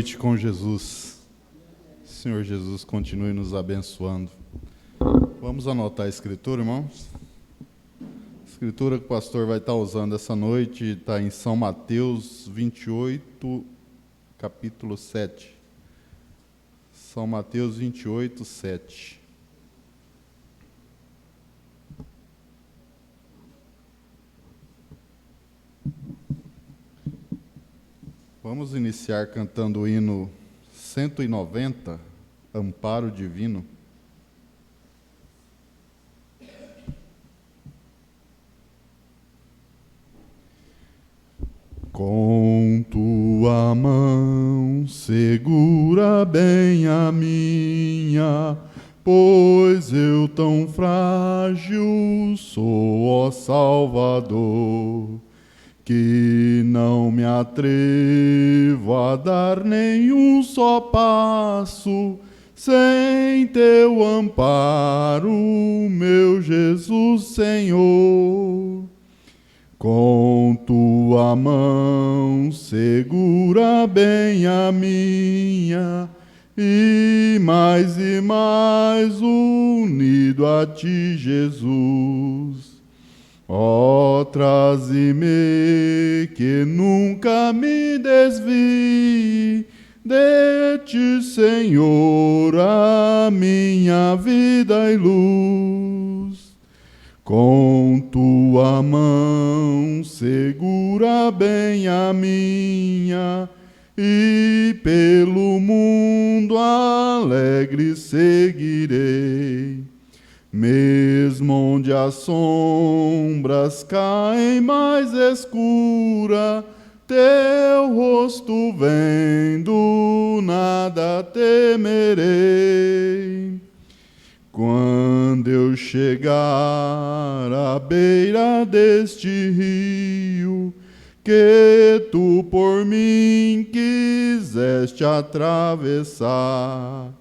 noite com Jesus. Senhor Jesus, continue nos abençoando. Vamos anotar a escritura, irmãos? A escritura que o pastor vai estar usando essa noite está em São Mateus 28, capítulo 7. São Mateus 28, 7. Vamos iniciar cantando o hino 190, Amparo Divino. Com tua mão segura bem a minha, pois eu tão frágil sou, ó Salvador, que não me atrevo a dar nenhum só passo sem teu amparo, meu Jesus Senhor. Com tua mão segura bem a minha, e mais unido a ti, Jesus. Ó, traze-me que nunca me desvie de ti, Senhor, a minha vida e luz. Com tua mão segura bem a minha, e pelo mundo alegre seguirei. Mesmo onde as sombras caem mais escura, teu rosto vendo, nada temerei. Quando eu chegar à beira deste rio, que tu por mim quiseste atravessar,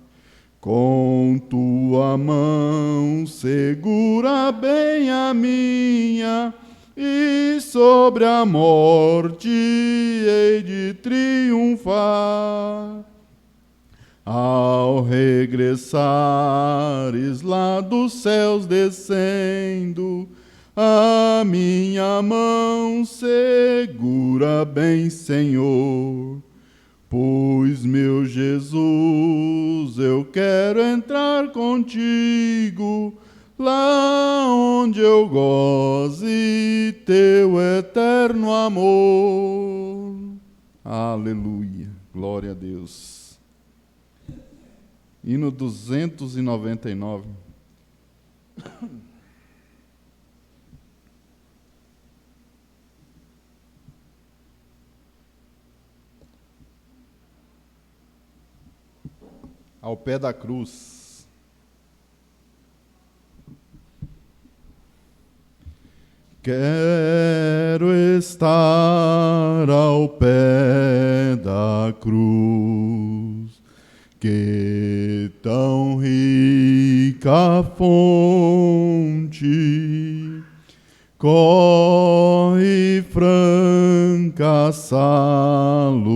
com tua mão segura bem a minha, e sobre a morte hei de triunfar. Ao regressares lá dos céus descendo, a minha mão segura bem, Senhor. Pois, meu Jesus, eu quero entrar contigo, lá onde eu goze teu eterno amor. Aleluia, glória a Deus. Hino 299. Ao pé da cruz. Quero estar ao pé da cruz, que tão rica fonte corre franca, salutar,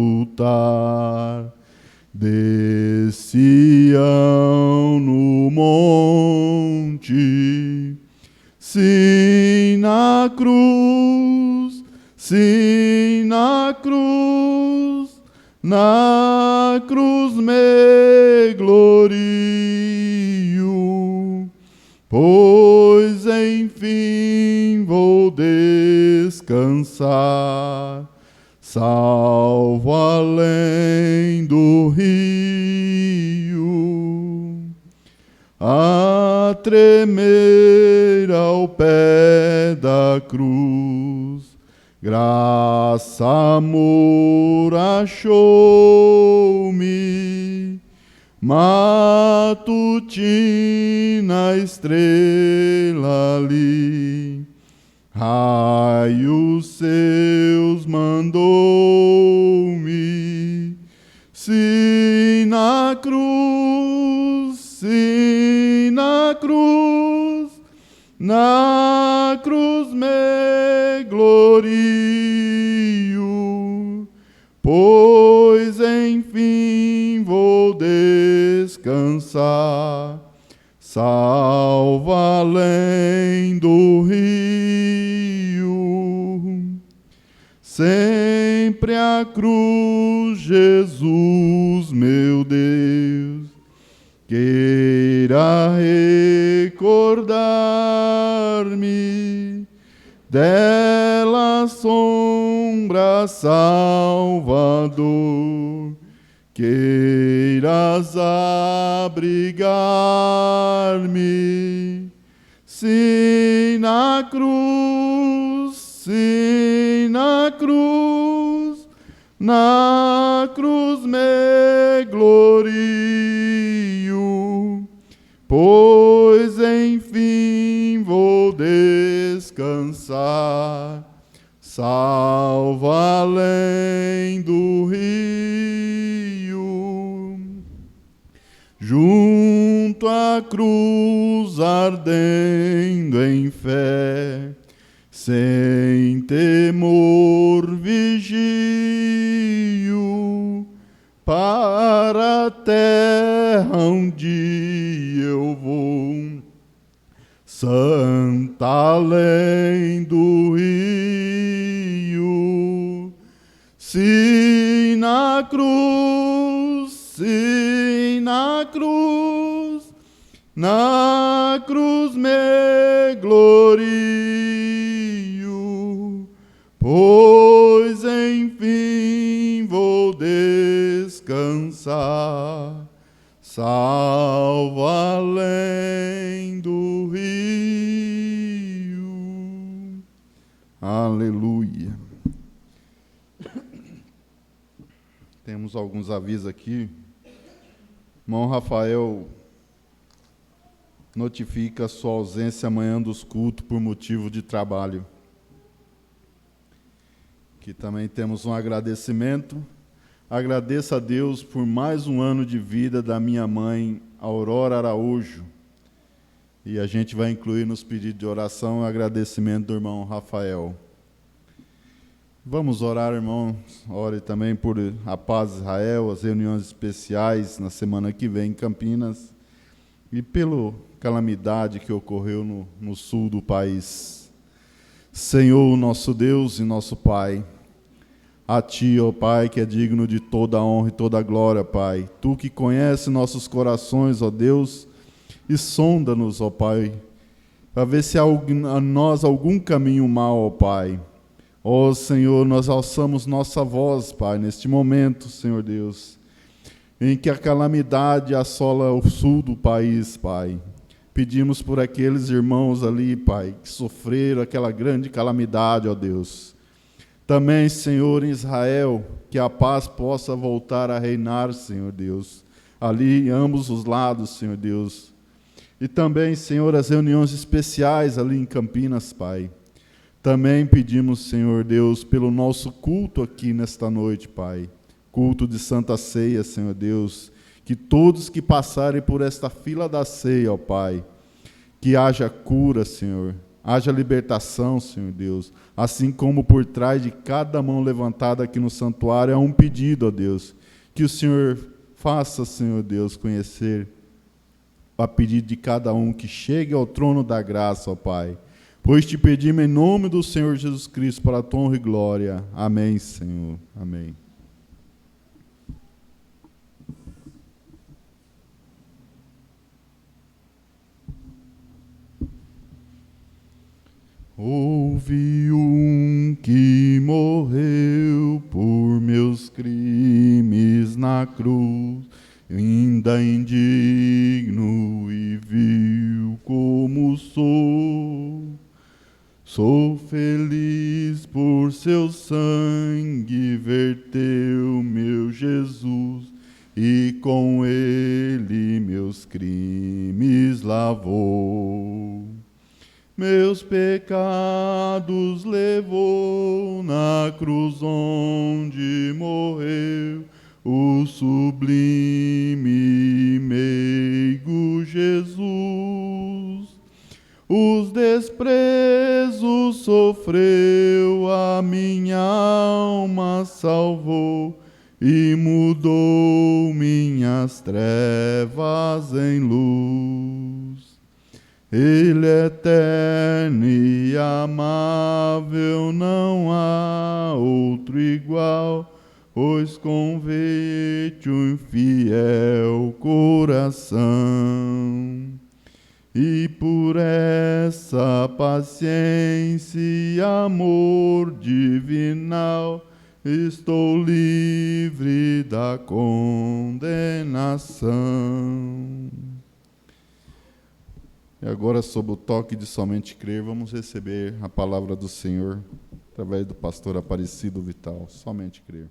de Sião no monte. Sim, na cruz, na cruz me glorio, pois enfim vou descansar, salvo além do rio, a tremer ao pé da cruz. Graça, amor achou-me, matutina estrela ali, raios seus mandou-me. Se na cruz, na cruz me glorio, pois em enfim vou descansar, salvo além do rio. Sempre a cruz, Jesus, meu Deus, queira recordar-me dela sombra, Salvador, queiras abrigar-me. Se na cruz, na cruz me glorio, pois enfim vou descansar, salvo além do rio. Junto à cruz ardendo em fé, sem temor vigio, para a terra onde eu vou, santa além do rio. Se na cruz, na cruz me glorio, pois enfim vou descansar, salvo além do rio. Aleluia. Temos alguns avisos aqui. Irmão Rafael notifica sua ausência amanhã dos cultos por motivo de trabalho. Aqui também temos um agradecimento. Agradeço a Deus por mais um ano de vida da minha mãe, Aurora Araújo. E a gente vai incluir nos pedidos de oração o agradecimento do irmão Rafael. Vamos orar, irmãos. Ore também por a paz de Israel, as reuniões especiais na semana que vem em Campinas e pela calamidade que ocorreu no sul do país. Senhor, nosso Deus e nosso Pai, a Ti, ó Pai, que é digno de toda a honra e toda a glória, Pai. Tu que conheces nossos corações, ó Deus, e sonda-nos, ó Pai, para ver se há a nós algum caminho mau, ó Pai. Ó Senhor, nós alçamos nossa voz, Pai, neste momento, Senhor Deus, em que a calamidade assola o sul do país, Pai. Pedimos por aqueles irmãos ali, Pai, que sofreram aquela grande calamidade, ó Deus. Também, Senhor, em Israel, que a paz possa voltar a reinar, Senhor Deus, ali em ambos os lados, Senhor Deus. E também, Senhor, as reuniões especiais ali em Campinas, Pai. Também pedimos, Senhor Deus, pelo nosso culto aqui nesta noite, Pai. Culto de Santa Ceia, Senhor Deus. Que todos que passarem por esta fila da ceia, ó Pai, que haja cura, Senhor. Haja libertação, Senhor Deus. Assim como por trás de cada mão levantada aqui no santuário há um pedido, ó Deus. Que o Senhor faça, Senhor Deus, conhecer a pedido de cada um, que chegue ao trono da graça, ó Pai. Pois te pedimos em nome do Senhor Jesus Cristo, para a tua honra e glória. Amém, Senhor. Amém. Houve um que morreu por meus crimes na cruz, ainda indigno e vil como sou. Sou feliz por seu sangue verteu meu Jesus, e com ele meus crimes lavou. Meus pecados levou na cruz onde morreu o sublime e meigo Jesus. Os desprezos sofreu, a minha alma salvou, e mudou minhas trevas em luz. Ele é eterno e amável, não há outro igual, pois convite o infiel coração. E por essa paciência e amor divinal, estou livre da condenação. E agora, sob o toque de somente crer, vamos receber a palavra do Senhor através do pastor Aparecido Vital. Somente crer.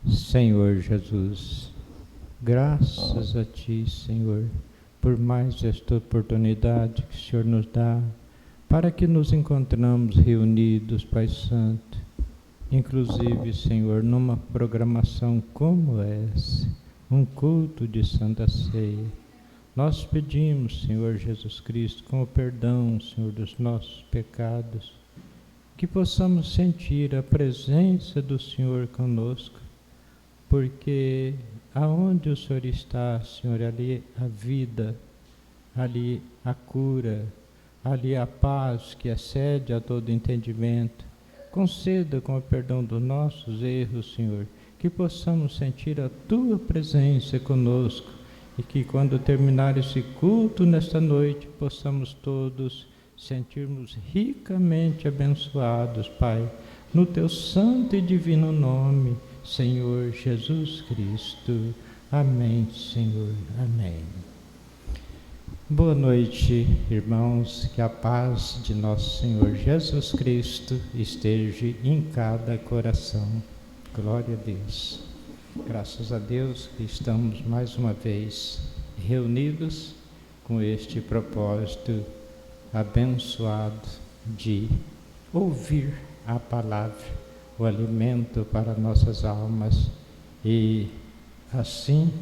Senhor Jesus, graças a Ti, Senhor, por mais esta oportunidade que o Senhor nos dá, para que nos encontramos reunidos, Pai Santo, inclusive, Senhor, numa programação como essa, um culto de Santa Ceia. Nós pedimos, Senhor Jesus Cristo, com o perdão, Senhor, dos nossos pecados, que possamos sentir a presença do Senhor conosco, porque aonde o Senhor está, Senhor, ali a vida, ali a cura, ali a paz que excede a todo entendimento. Conceda, com o perdão dos nossos erros, Senhor, que possamos sentir a Tua presença conosco e que quando terminar esse culto nesta noite, possamos todos sentirmos ricamente abençoados, Pai, no Teu santo e divino nome, Senhor Jesus Cristo. Amém, Senhor. Amém. Boa noite, irmãos. Que a paz de nosso Senhor Jesus Cristo esteja em cada coração. Glória a Deus. Graças a Deus que estamos mais uma vez reunidos com este propósito abençoado de ouvir a palavra, o alimento para nossas almas, e assim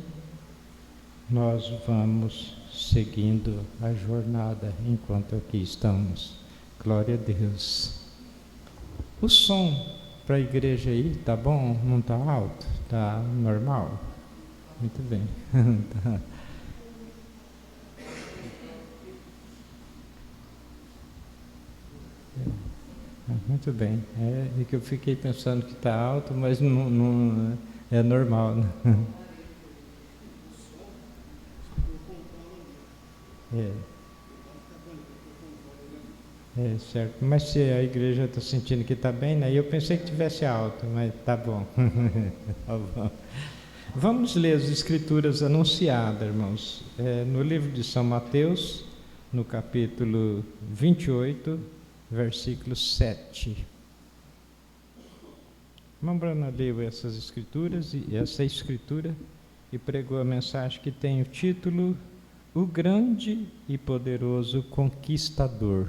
nós vamos seguindo a jornada enquanto aqui estamos. Glória a Deus. O som para a igreja aí tá bom? Não tá alto? Tá normal? Muito bem. Tá. Muito bem. É que eu fiquei pensando que está alto, mas não é normal, né? Certo. Mas se a igreja está sentindo que está bem, né? Eu pensei que tivesse alto, mas tá bom. Tá bom. Vamos ler as escrituras anunciadas, irmãos. No livro de São Mateus, no capítulo 28, versículo 7. Irmã Brana leu essas escrituras, e essa escritura, e pregou a mensagem que tem o título O Grande e Poderoso Conquistador.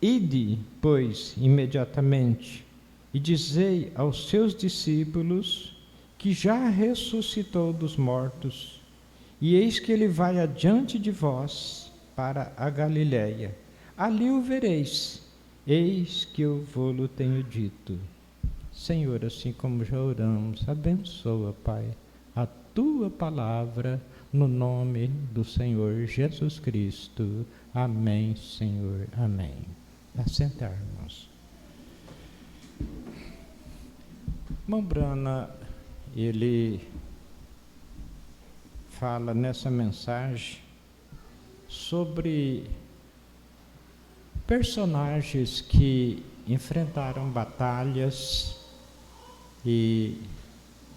Ide, pois, imediatamente, e dizei aos seus discípulos que já ressuscitou dos mortos, e eis que ele vai adiante de vós para a Galiléia. Ali o vereis, eis que eu vou-lo tenho dito. Senhor, assim como já oramos, abençoa, Pai, a Tua palavra, no nome do Senhor Jesus Cristo. Amém, Senhor. Amém. Assentar, irmãos. Irmão Brana, ele fala nessa mensagem sobre personagens que enfrentaram batalhas e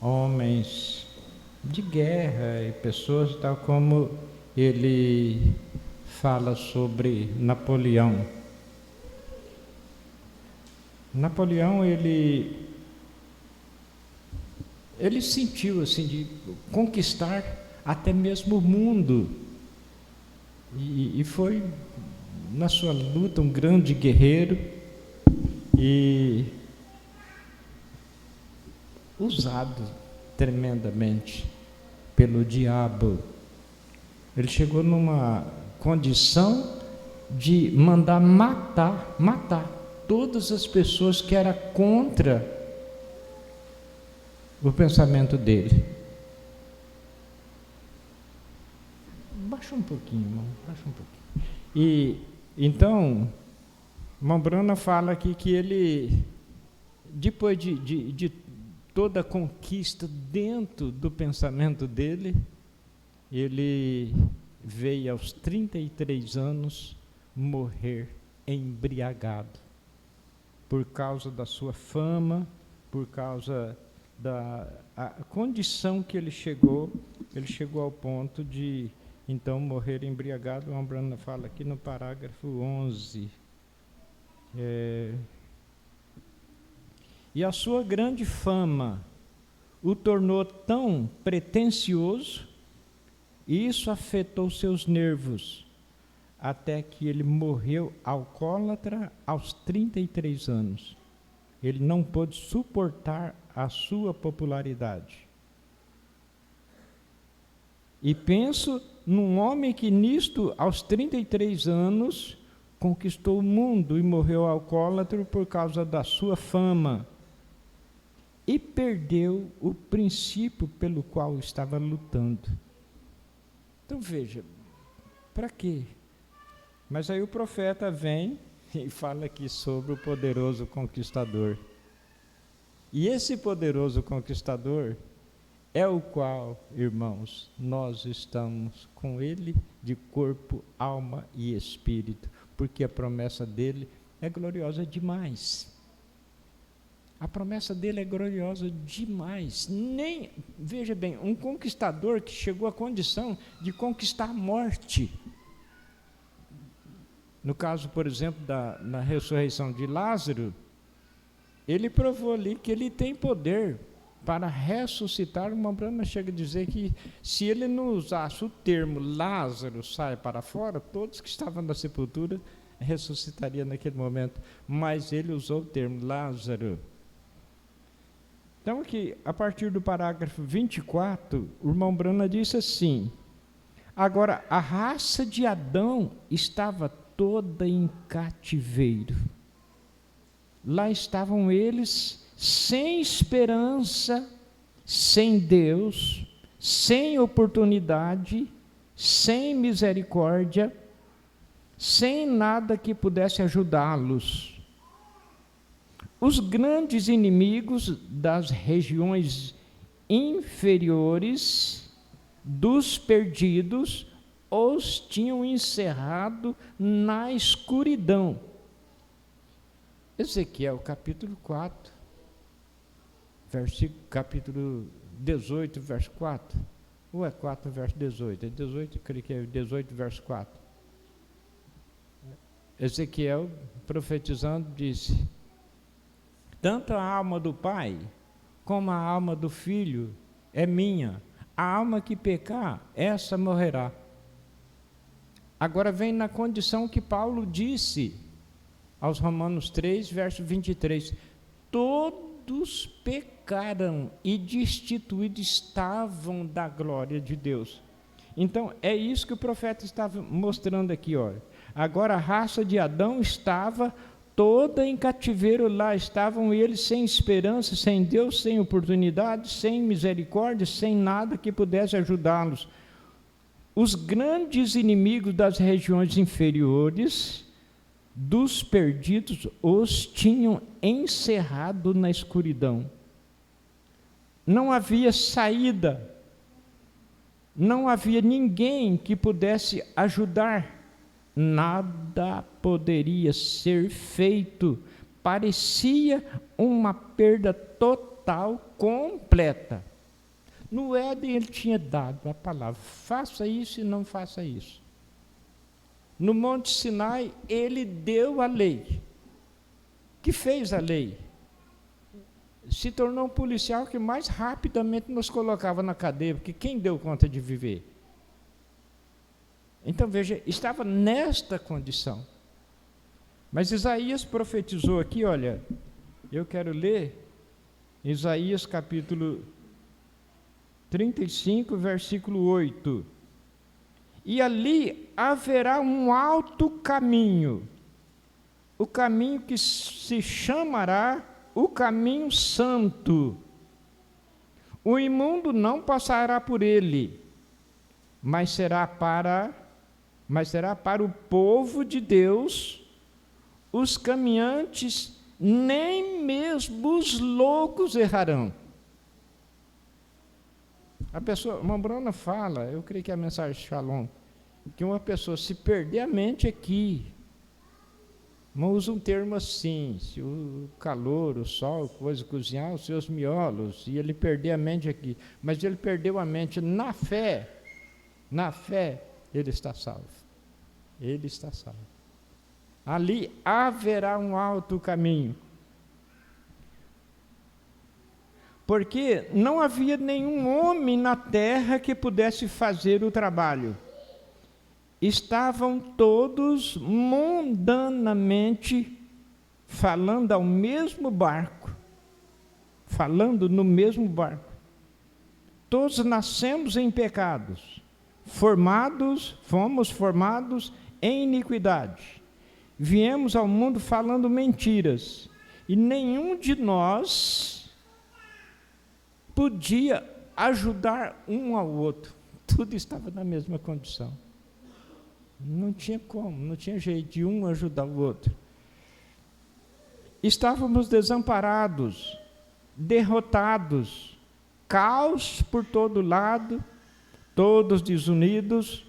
homens de guerra e pessoas, tal como ele fala sobre Napoleão. Napoleão, ele sentiu assim de conquistar até mesmo o mundo e foi na sua luta um grande guerreiro e usado tremendamente pelo diabo. Ele chegou numa condição de mandar matar todas as pessoas que eram contra o pensamento dele. Baixa um pouquinho, irmão, baixa um pouquinho. E então, irmão Brana fala aqui que ele, depois de toda a conquista dentro do pensamento dele, ele veio aos 33 anos morrer embriagado, por causa da sua fama, por causa da condição que ele chegou ao ponto de, então, morrer embriagado. O Brana fala aqui no parágrafo 11. E a sua grande fama o tornou tão pretensioso, e isso afetou seus nervos, até que ele morreu alcoólatra aos 33 anos. Ele não pôde suportar a sua popularidade. E penso num homem que nisto, aos 33 anos, conquistou o mundo e morreu alcoólatra por causa da sua fama. E perdeu o princípio pelo qual estava lutando. Então veja, para quê? Mas aí o profeta vem e fala aqui sobre o poderoso conquistador. E esse poderoso conquistador é o qual, irmãos, nós estamos com ele de corpo, alma e espírito, porque a promessa dele é gloriosa demais. A promessa dele é gloriosa demais. Veja bem, um conquistador que chegou à condição de conquistar a morte. No caso, por exemplo, na ressurreição de Lázaro, ele provou ali que ele tem poder para ressuscitar. Uma Brana chega a dizer que se ele não usasse o termo Lázaro sai para fora, todos que estavam na sepultura ressuscitariam naquele momento. Mas ele usou o termo Lázaro. Então, aqui, a partir do parágrafo 24, o irmão Brana disse assim: agora, a raça de Adão estava toda em cativeiro. Lá estavam eles sem esperança, sem Deus, sem oportunidade, sem misericórdia, sem nada que pudesse ajudá-los. Os grandes inimigos das regiões inferiores, dos perdidos, os tinham encerrado na escuridão. Ezequiel capítulo 4, capítulo 18, verso 4. Ou é 4, verso 18? É 18, creio que é 18, verso 4. Ezequiel, profetizando, disse: tanto a alma do Pai como a alma do Filho é minha. A alma que pecar, essa morrerá. Agora vem na condição que Paulo disse aos Romanos 3, verso 23. Todos pecaram e destituídos estavam da glória de Deus. Então, é isso que o profeta estava mostrando aqui, olha. Agora a raça de Adão estava toda em cativeiro, lá estavam eles sem esperança, sem Deus, sem oportunidade, sem misericórdia, sem nada que pudesse ajudá-los. Os grandes inimigos das regiões inferiores, dos perdidos, os tinham encerrado na escuridão. Não havia saída, não havia ninguém que pudesse ajudar, nada poderia ser feito. Parecia uma perda total, completa. No Éden ele tinha dado a palavra, faça isso e não faça isso. No Monte Sinai ele deu a lei. Que fez a lei? Se tornou um policial que mais rapidamente nos colocava na cadeia, porque quem deu conta de viver? Então, veja, estava nesta condição. Mas Isaías profetizou aqui, olha, eu quero ler Isaías capítulo 35, versículo 8. E ali haverá um alto caminho, o caminho que se chamará o caminho santo. O imundo não passará por ele, mas será para o povo de Deus. Os caminhantes, nem mesmo os loucos errarão. A pessoa, uma Bruna fala, eu creio que é a mensagem de Shalom, que uma pessoa se perder a mente aqui, não usa um termo assim, se o calor, o sol, coisa, cozinhar os seus miolos, e ele perder a mente aqui, mas ele perdeu a mente na fé, ele está salvo. Ele está salvo. Ali haverá um alto caminho. Porque não havia nenhum homem na terra que pudesse fazer o trabalho. Estavam todos mundanamente falando ao mesmo barco, falando no mesmo barco. Todos nascemos em pecados, fomos formados em iniquidade. Viemos ao mundo falando mentiras, e nenhum de nós podia ajudar um ao outro. Tudo estava na mesma condição. Não tinha como, não tinha jeito de um ajudar o outro. Estávamos desamparados, derrotados, caos por todo lado, todos desunidos.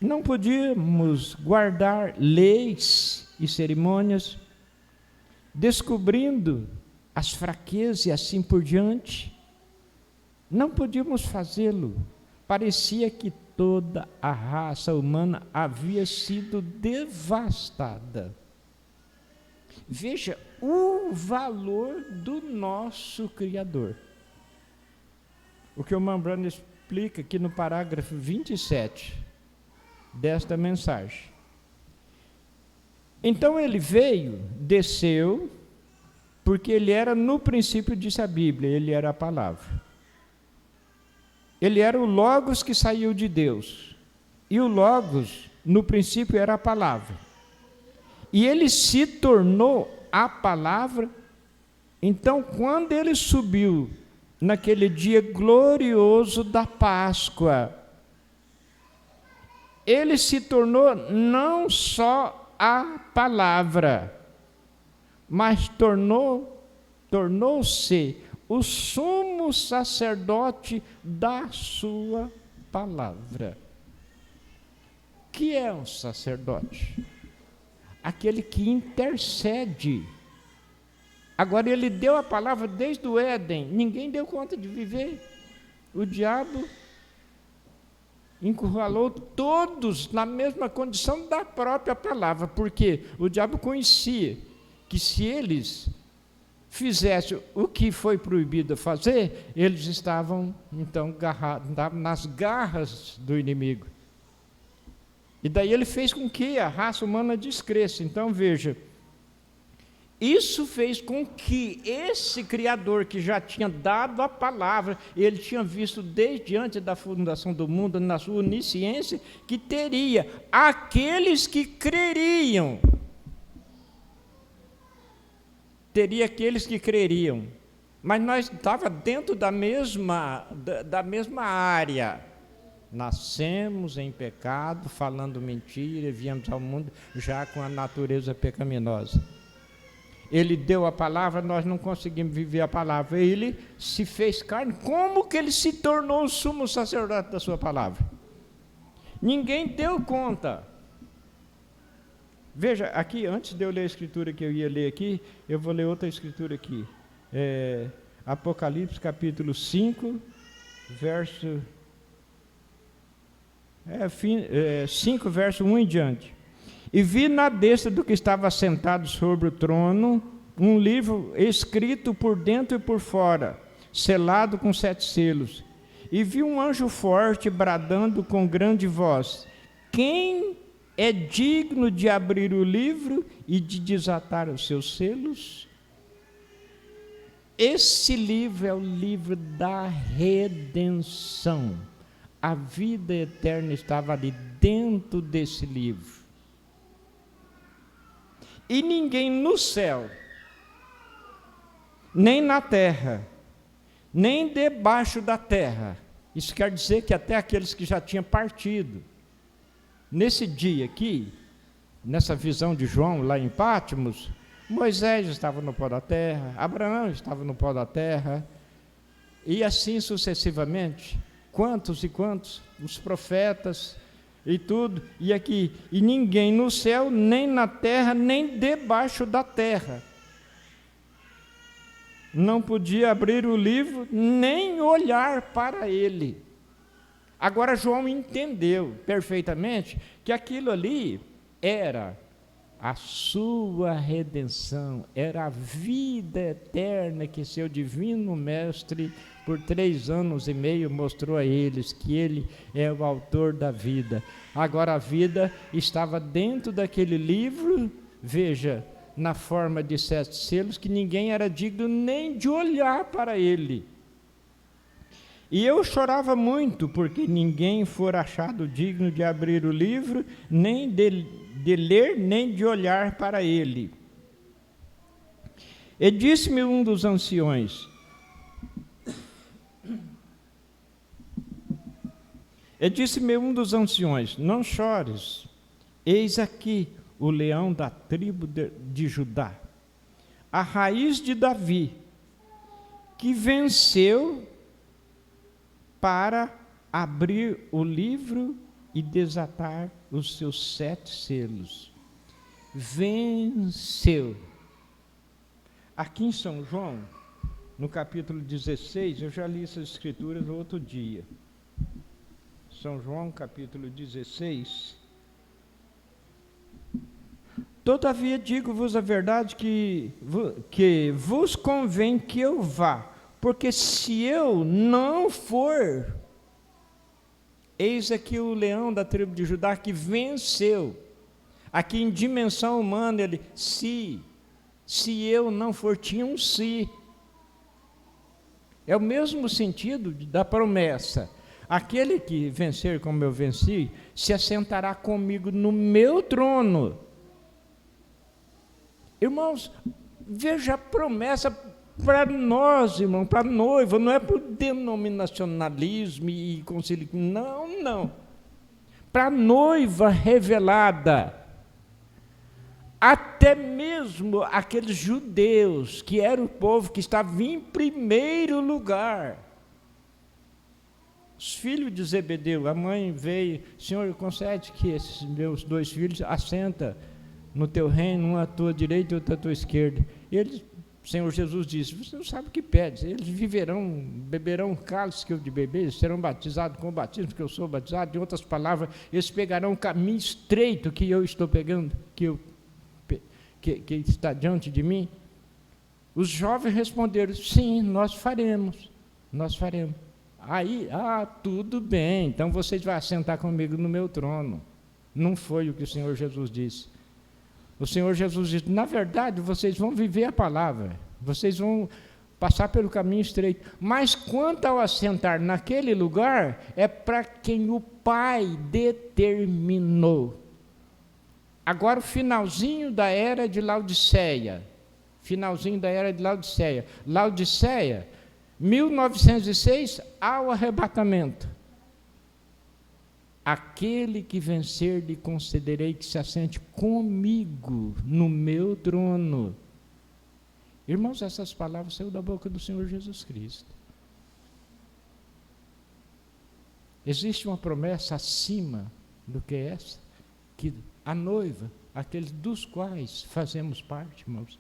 Não podíamos guardar leis e cerimônias, descobrindo as fraquezas e assim por diante. Não podíamos fazê-lo. Parecia que toda a raça humana havia sido devastada. Veja o valor do nosso Criador. O que o Mambrano explica aqui no parágrafo 27 desta mensagem. Então ele veio, desceu, porque ele era, no princípio, disse a Bíblia, ele era a palavra. Ele era o Logos que saiu de Deus. E o Logos, no princípio, era a palavra. E ele se tornou a palavra. Então, quando ele subiu, naquele dia glorioso da Páscoa, ele se tornou não só a palavra, mas tornou-se o sumo sacerdote da sua palavra. Que é um sacerdote? Aquele que intercede. Agora ele deu a palavra desde o Éden, ninguém deu conta de viver. O diabo encurralou todos na mesma condição da própria palavra, porque o diabo conhecia que se eles fizessem o que foi proibido fazer, eles estavam então nas garras do inimigo. E daí ele fez com que a raça humana descresça. Então veja, isso fez com que esse Criador que já tinha dado a palavra, ele tinha visto desde antes da fundação do mundo, na sua onisciência, que teria aqueles que creriam. Teria aqueles que creriam. Mas nós estávamos dentro da mesma área. Nascemos em pecado, falando mentira, viemos ao mundo já com a natureza pecaminosa. Ele deu a palavra, nós não conseguimos viver a palavra. Ele se fez carne. Como que ele se tornou o sumo sacerdote da sua palavra? Ninguém deu conta. Veja, aqui, antes de eu ler a escritura que eu ia ler aqui, eu vou ler outra escritura aqui. Apocalipse capítulo 5, verso 5, verso 1 em diante. E vi na destra do que estava sentado sobre o trono um livro escrito por dentro e por fora, selado com 7 selos. E vi um anjo forte bradando com grande voz: quem é digno de abrir o livro e de desatar os seus selos? Esse livro é o livro da redenção. A vida eterna estava ali dentro desse livro. E ninguém no céu, nem na terra, nem debaixo da terra, isso quer dizer que até aqueles que já tinham partido, nesse dia aqui, nessa visão de João lá em Patmos, Moisés estava no pó da terra, Abraão estava no pó da terra, e assim sucessivamente, quantos e quantos, os profetas e tudo, e aqui, e ninguém no céu, nem na terra, nem debaixo da terra, não podia abrir o livro, nem olhar para ele. Agora João entendeu perfeitamente que aquilo ali era a sua redenção, era a vida eterna que seu divino mestre, por 3 anos e meio, mostrou a eles, que ele é o autor da vida. Agora a vida estava dentro daquele livro, veja, na forma de 7 selos, que ninguém era digno nem de olhar para ele. E eu chorava muito, porque ninguém fora achado digno de abrir o livro, nem de ler, nem de olhar para ele. E disse-me um dos anciões, não chores, eis aqui o leão da tribo de Judá, a raiz de Davi, que venceu para abrir o livro e desatar os seus 7 selos. Venceu. Aqui em São João, no capítulo 16, eu já li essas escrituras outro dia. São João, capítulo 16. Todavia digo-vos a verdade que vos convém que eu vá, porque se eu não for, eis aqui o leão da tribo de Judá que venceu. Aqui em dimensão humana, ele, se eu não for, tinha um se. É o mesmo sentido da promessa. Aquele que vencer como eu venci, se assentará comigo no meu trono. Irmãos, veja a promessa para nós, irmão, para a noiva, não é por denominacionalismo e concílio, não. Para a noiva revelada, até mesmo aqueles judeus, que era o povo que estava em primeiro lugar. Os filhos de Zebedeu, a mãe veio, Senhor, concede que esses meus 2 filhos assentem no teu reino, um à tua direita e outro à tua esquerda. E eles, o Senhor Jesus disse, você não sabe o que pede, eles beberão cálice que eu de beber, serão batizados com o batismo que eu sou batizado, em outras palavras, eles pegarão o caminho estreito que eu estou pegando, que está diante de mim. Os jovens responderam, sim, nós faremos. Aí, tudo bem, então vocês vão assentar comigo no meu trono. Não foi o que o Senhor Jesus disse. O Senhor Jesus disse, na verdade, vocês vão viver a palavra, vocês vão passar pelo caminho estreito, mas quanto ao assentar naquele lugar, é para quem o Pai determinou. Agora o finalzinho da era de Laodiceia, 1906, ao arrebatamento. Aquele que vencer lhe concederei que se assente comigo no meu trono. Irmãos, essas palavras saíram da boca do Senhor Jesus Cristo. Existe uma promessa acima do que essa, que a noiva aqueles dos quais fazemos parte, irmãos.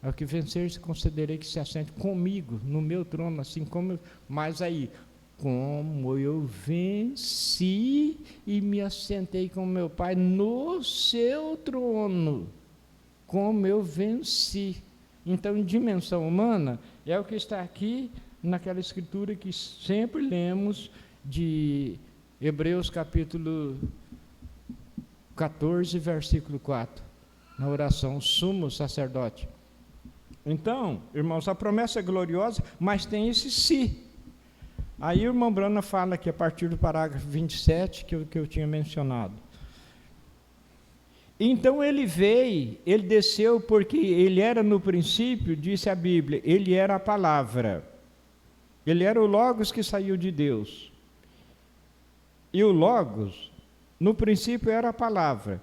Ao que vencer, se considerei que se assente comigo no meu trono, assim como mas aí, como eu venci e me assentei com meu Pai no seu trono, como eu venci. Então, em dimensão humana, é o que está aqui naquela escritura que sempre lemos de Hebreus capítulo 14, versículo 4, na oração, sumo sacerdote. Então, irmãos, a promessa é gloriosa, mas tem esse se. Aí o irmão Brana fala aqui a partir do parágrafo 27, que eu tinha mencionado. Então ele veio, ele desceu porque ele era no princípio, disse a Bíblia, ele era a palavra. Ele era o Logos que saiu de Deus. E o Logos, no princípio, era a palavra.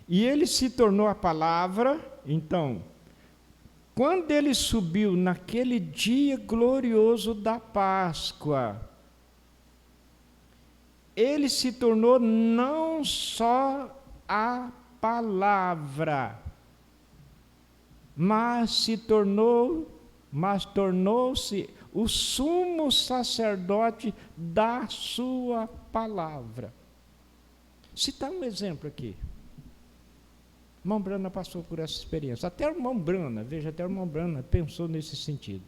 E ele se tornou a palavra, então, quando ele subiu naquele dia glorioso da Páscoa, ele se tornou não só a palavra, mas tornou-se o sumo sacerdote da sua palavra. Citar um exemplo aqui. O irmão Brana passou por essa experiência. Até o irmão Brana pensou nesse sentido.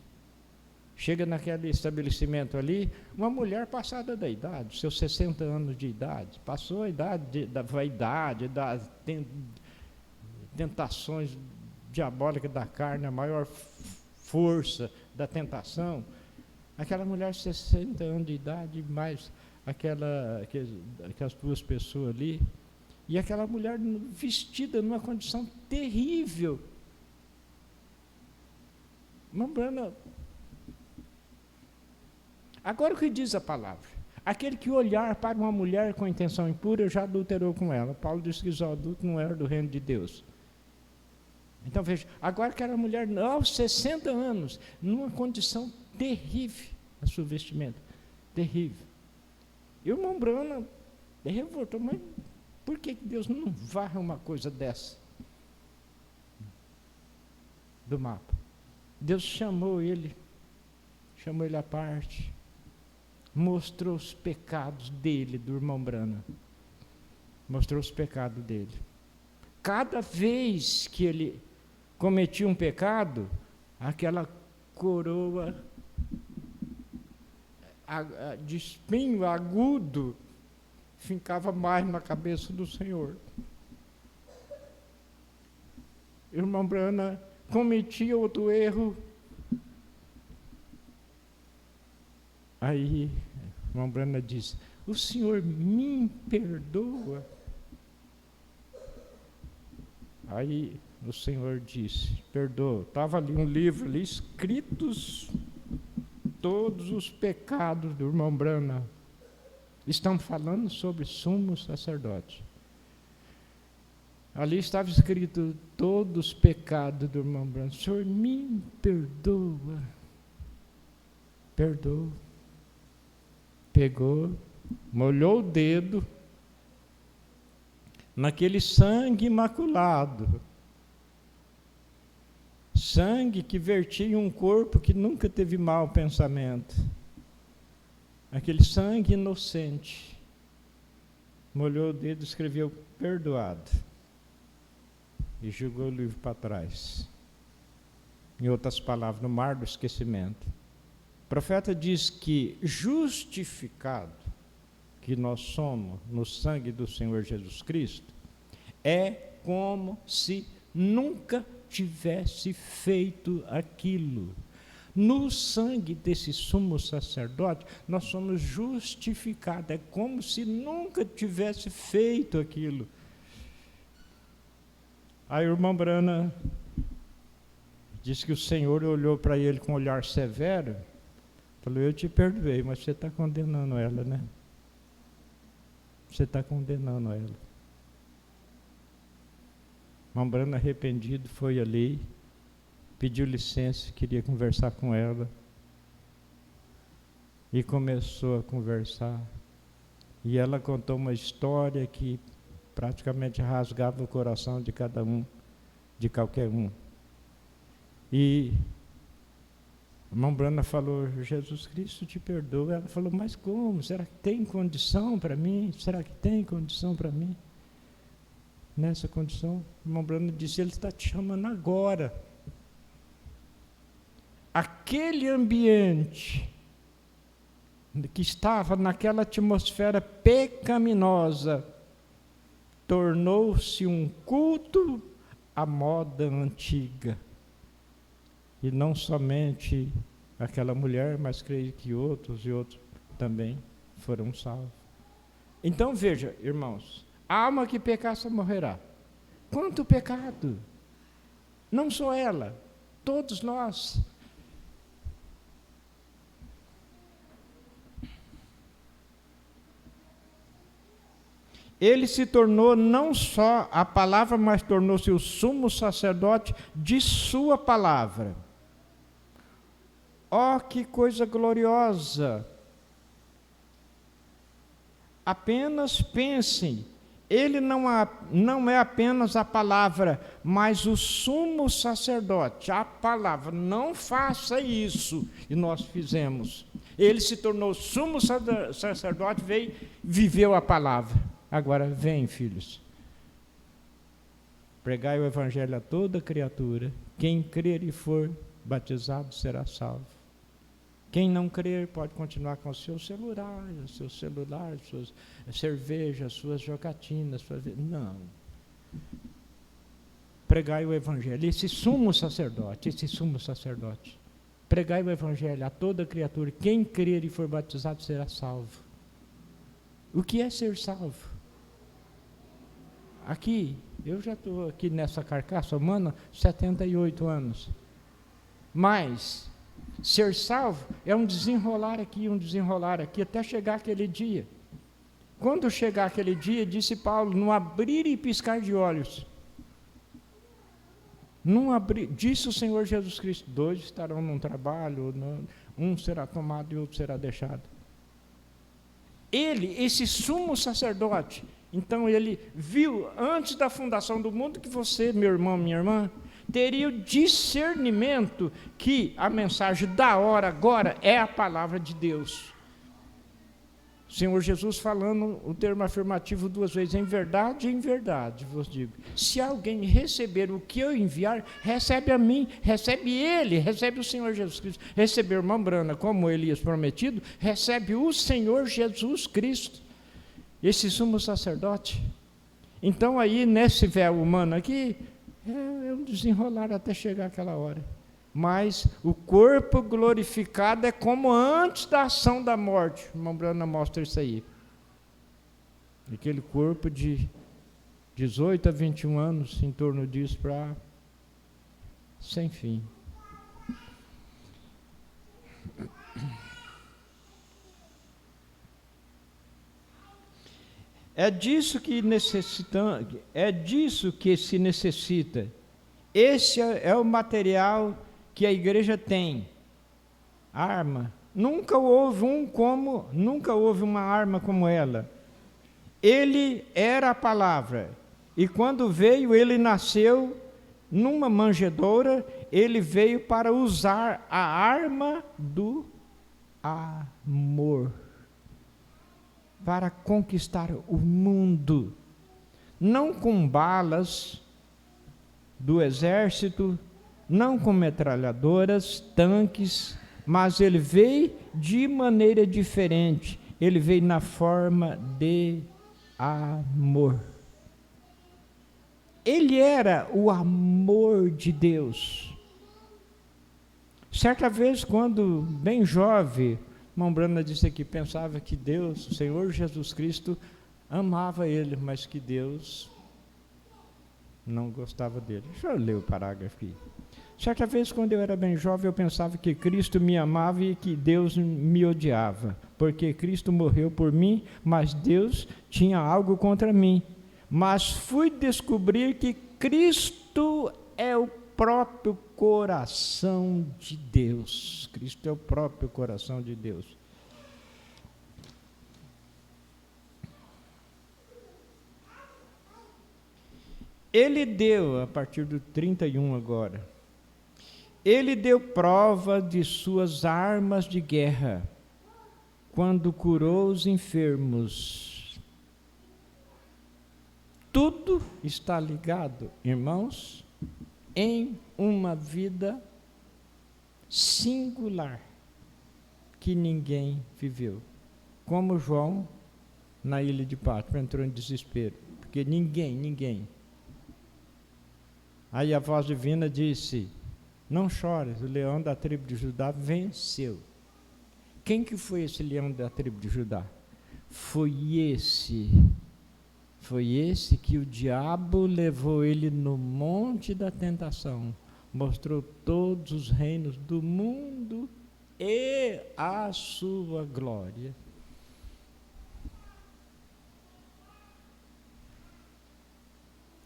Chega naquele estabelecimento ali, uma mulher passada da idade, seus 60 anos de idade, passou a idade da vaidade, das tentações diabólicas da carne, a maior força da tentação. Aquela mulher de 60 anos de idade, mais aquelas duas pessoas ali, e aquela mulher vestida numa condição terrível. Brana. Agora o que diz a palavra? Aquele que olhar para uma mulher com intenção impura já adulterou com ela. Paulo disse que os adultos não eram do reino de Deus. Então veja, agora aquela mulher aos 60 anos, numa condição terrível, a sua vestimenta, terrível. E o irmão Brana revoltou, mas por que Deus não varre uma coisa dessa do mapa? Deus chamou ele à parte, mostrou os pecados dele, do irmão Brana, mostrou os pecados dele. Cada vez que ele cometia um pecado, aquela coroa de espinho agudo fincava mais na cabeça do Senhor. O irmão Brana cometia outro erro. Aí, o irmão Brana disse: o Senhor me perdoa? Aí o Senhor disse: perdoa. Estava ali um livro ali, escritos todos os pecados do irmão Brana. Estão falando sobre sumo sacerdote. Ali estava escrito todos os pecados do irmão Brana. O Senhor me perdoa. Perdoa. Pegou, molhou o dedo naquele sangue imaculado. Sangue que vertia em um corpo que nunca teve mau pensamento. Aquele sangue inocente. Molhou o dedo, escreveu perdoado. E jogou o livro para trás. Em outras palavras, no mar do esquecimento. O profeta diz que justificado, que nós somos no sangue do Senhor Jesus Cristo, é como se nunca tivesse feito aquilo. No sangue desse sumo sacerdote, nós somos justificados. É como se nunca tivesse feito aquilo. Aí o irmão Brana diz que o Senhor olhou para ele com um olhar severo, falou: eu te perdoei, mas você está condenando ela, né? Você está condenando ela. O irmão Brana, arrependido, foi ali, pediu licença, queria conversar com ela, e começou a conversar. E ela contou uma história que praticamente rasgava o coração de cada um, de qualquer um. E a irmã Brana falou, Jesus Cristo te perdoa. Ela falou, mas como? Será que tem condição para mim? Será que tem condição para mim? Nessa condição, a irmã Brana disse, Ele está te chamando agora. Aquele ambiente que estava naquela atmosfera pecaminosa, tornou-se um culto à moda antiga. E não somente aquela mulher, mas creio que outros e outros também foram salvos. Então veja, irmãos, a alma que pecasse morrerá. Quanto pecado! Não só ela, todos nós. Ele se tornou não só a palavra, mas tornou-se o sumo sacerdote de sua palavra. Oh, que coisa gloriosa! Apenas pensem, ele não é apenas a palavra, mas o sumo sacerdote, a palavra. Não faça isso, e nós fizemos. Ele se tornou sumo sacerdote, veio, viveu a palavra. Agora, vem, filhos, pregai o evangelho a toda criatura. Quem crer e for batizado será salvo. Quem não crer pode continuar com o seu celular, suas cervejas, suas jogatinas. Não. Pregai o evangelho. Esse sumo sacerdote. Pregai o evangelho a toda criatura. Quem crer e for batizado será salvo. O que é ser salvo? Aqui, eu já estou aqui nessa carcaça humana 78 anos. Mas ser salvo é um desenrolar aqui, até chegar aquele dia. Quando chegar aquele dia, disse Paulo, no abrir e piscar de olhos. Disse o Senhor Jesus Cristo, 2 estarão num trabalho, um será tomado e outro será deixado. Ele, esse sumo sacerdote, então ele viu antes da fundação do mundo que você, meu irmão, minha irmã, teria o discernimento que a mensagem da hora agora é a palavra de Deus. O Senhor Jesus falando o termo afirmativo 2 vezes, em verdade vos digo, se alguém receber o que eu enviar, recebe a mim, recebe ele, recebe o Senhor Jesus Cristo. Receber a irmã Brana, como Elias prometido, recebe o Senhor Jesus Cristo, esse sumo sacerdote. Então aí, nesse véu humano aqui, é um desenrolar até chegar aquela hora. Mas o corpo glorificado é como antes da ação da morte. A irmã Brana mostra isso aí. Aquele corpo de 18 a 21 anos, em torno disso, para sem fim. É disso que se necessita. Esse é o material que a igreja tem. Arma. Nunca houve uma arma como ela. Ele era a palavra. E quando veio, ele nasceu numa manjedoura, ele veio para usar a arma do amor. Para conquistar o mundo. Não com balas do exército, não com metralhadoras, tanques, mas ele veio de maneira diferente. Ele veio na forma de amor. Ele era o amor de Deus. Certa vez, quando bem jovem, irmã Brana disse que pensava que Deus, o Senhor Jesus Cristo, amava ele, mas que Deus não gostava dele. Deixa eu ler o parágrafo aqui. Certa vez, quando eu era bem jovem, eu pensava que Cristo me amava e que Deus me odiava, porque Cristo morreu por mim, mas Deus tinha algo contra mim. Mas fui descobrir que Cristo é o próprio coração de Deus. Cristo é o próprio coração de Deus. Ele deu, a partir do 31 agora, ele deu prova de suas armas de guerra, quando curou os enfermos. Tudo está ligado, irmãos, em uma vida singular, que ninguém viveu. Como João, na ilha de Patmos, entrou em desespero, porque ninguém. Aí a voz divina disse: não chores, o leão da tribo de Judá venceu. Quem que foi esse leão da tribo de Judá? Foi esse que o diabo levou ele no monte da tentação, mostrou todos os reinos do mundo e a sua glória.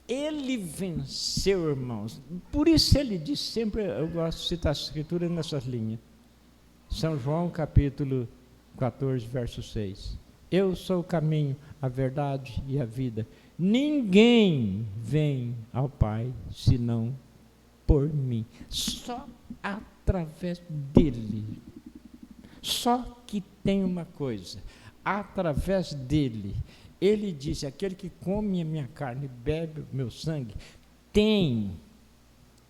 Ele venceu, irmãos. Por isso ele diz sempre, eu gosto de citar a escritura nessas linhas. São João capítulo 14, verso 6. Eu sou o caminho, a verdade e a vida. Ninguém vem ao Pai senão por mim. Só através dele. Só que tem uma coisa, através dele. Ele disse: aquele que come a minha carne e bebe o meu sangue, tem,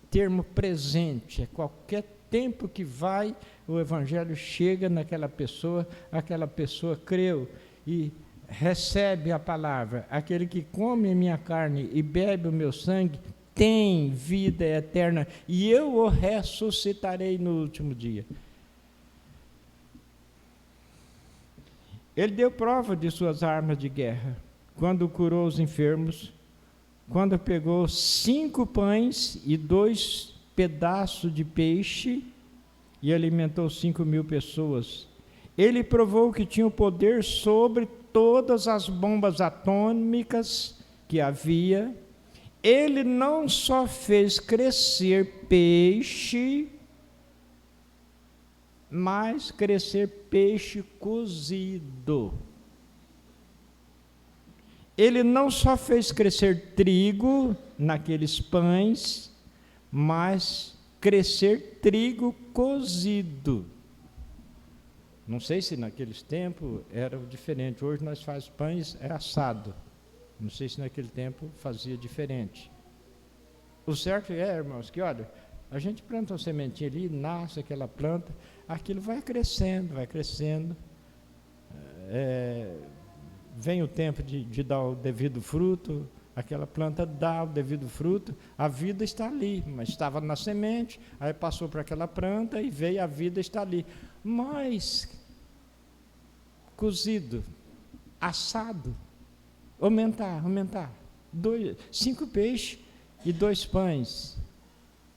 termo presente, é qualquer tempo que vai, o evangelho chega naquela pessoa, aquela pessoa creu e recebe a palavra. Aquele que come a minha carne e bebe o meu sangue, tem vida eterna, e eu o ressuscitarei no último dia. Ele deu prova de suas armas de guerra, quando curou os enfermos, quando pegou 5 pães e 2 pedaços de peixe e alimentou 5.000 pessoas. Ele provou que tinha o poder sobre todas as bombas atômicas que havia. Ele não só fez crescer peixe, mas crescer peixe cozido. Ele não só fez crescer trigo naqueles pães, mas crescer trigo cozido. Não sei se naqueles tempos era diferente. Hoje nós fazemos pães assado. Não sei se naquele tempo fazia diferente. O certo é, irmãos, que olha, a gente planta uma sementinha ali, nasce aquela planta, aquilo vai crescendo, vem o tempo de dar o devido fruto, aquela planta dá o devido fruto, a vida está ali, mas estava na semente, aí passou para aquela planta e veio, a vida está ali. Mas, cozido, assado, aumentar, 5 peixes e 2 pães,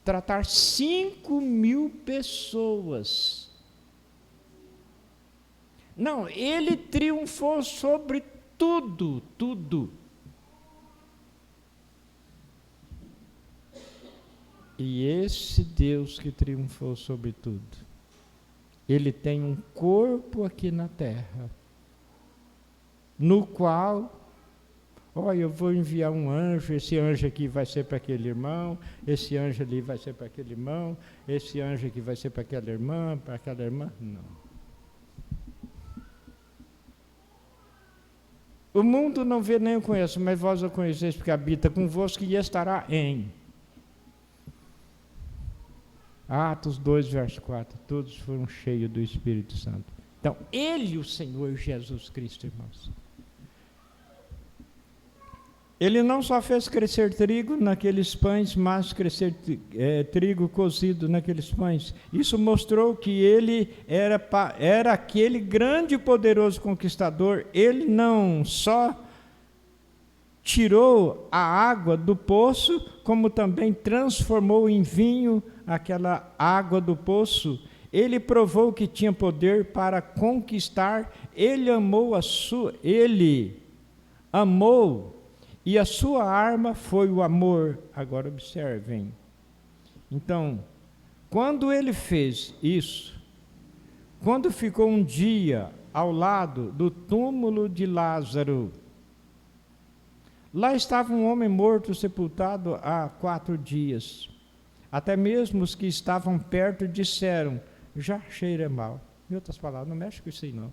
tratar 5.000 pessoas. Não, ele triunfou sobre tudo. E esse Deus que triunfou sobre tudo, ele tem um corpo aqui na terra, no qual, olha, eu vou enviar um anjo, esse anjo aqui vai ser para aquele irmão, esse anjo ali vai ser para aquele irmão, esse anjo aqui vai ser para aquela irmã, não. O mundo não vê nem o conhece, mas vós o conheceis, porque habita convosco e estará em. Atos 2, verso 4, todos foram cheios do Espírito Santo. Então, ele, o Senhor Jesus Cristo, irmãos, ele não só fez crescer trigo naqueles pães, mas crescer trigo cozido naqueles pães. Isso mostrou que ele era aquele grande e poderoso conquistador. Ele não só tirou a água do poço, como também transformou em vinho aquela água do poço. Ele provou que tinha poder para conquistar. Ele amou e a sua arma foi o amor. Agora observem. Então, quando ele fez isso, quando ficou um dia ao lado do túmulo de Lázaro, Lá estava um homem morto, sepultado há 4 dias. Até mesmo os que estavam perto disseram: já cheira mal. Em outras palavras, não mexe com isso aí não.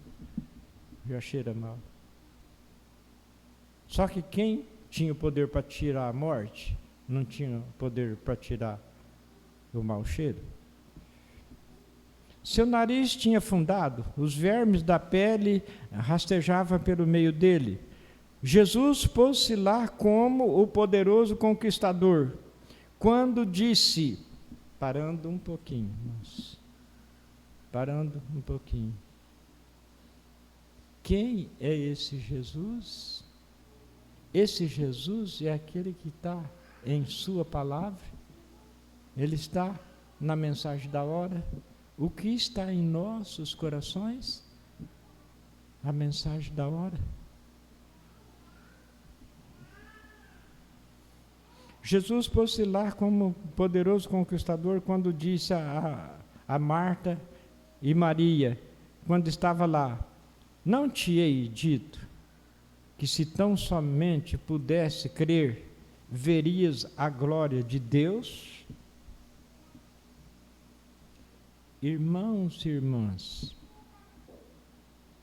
Já cheira mal. Só que quem tinha o poder para tirar a morte, não tinha poder para tirar o mau cheiro. Seu nariz tinha afundado, os vermes da pele rastejavam pelo meio dele. Jesus pôs-se lá como o poderoso conquistador, quando disse, parando um pouquinho, quem é esse Jesus? Esse Jesus é aquele que está em sua palavra, ele está na mensagem da hora. O que está em nossos corações? A mensagem da hora. Jesus pôs-se lá como poderoso conquistador quando disse a Marta e Maria, quando estava lá: não te hei dito que se tão somente pudesse crer, verias a glória de Deus? Irmãos e irmãs,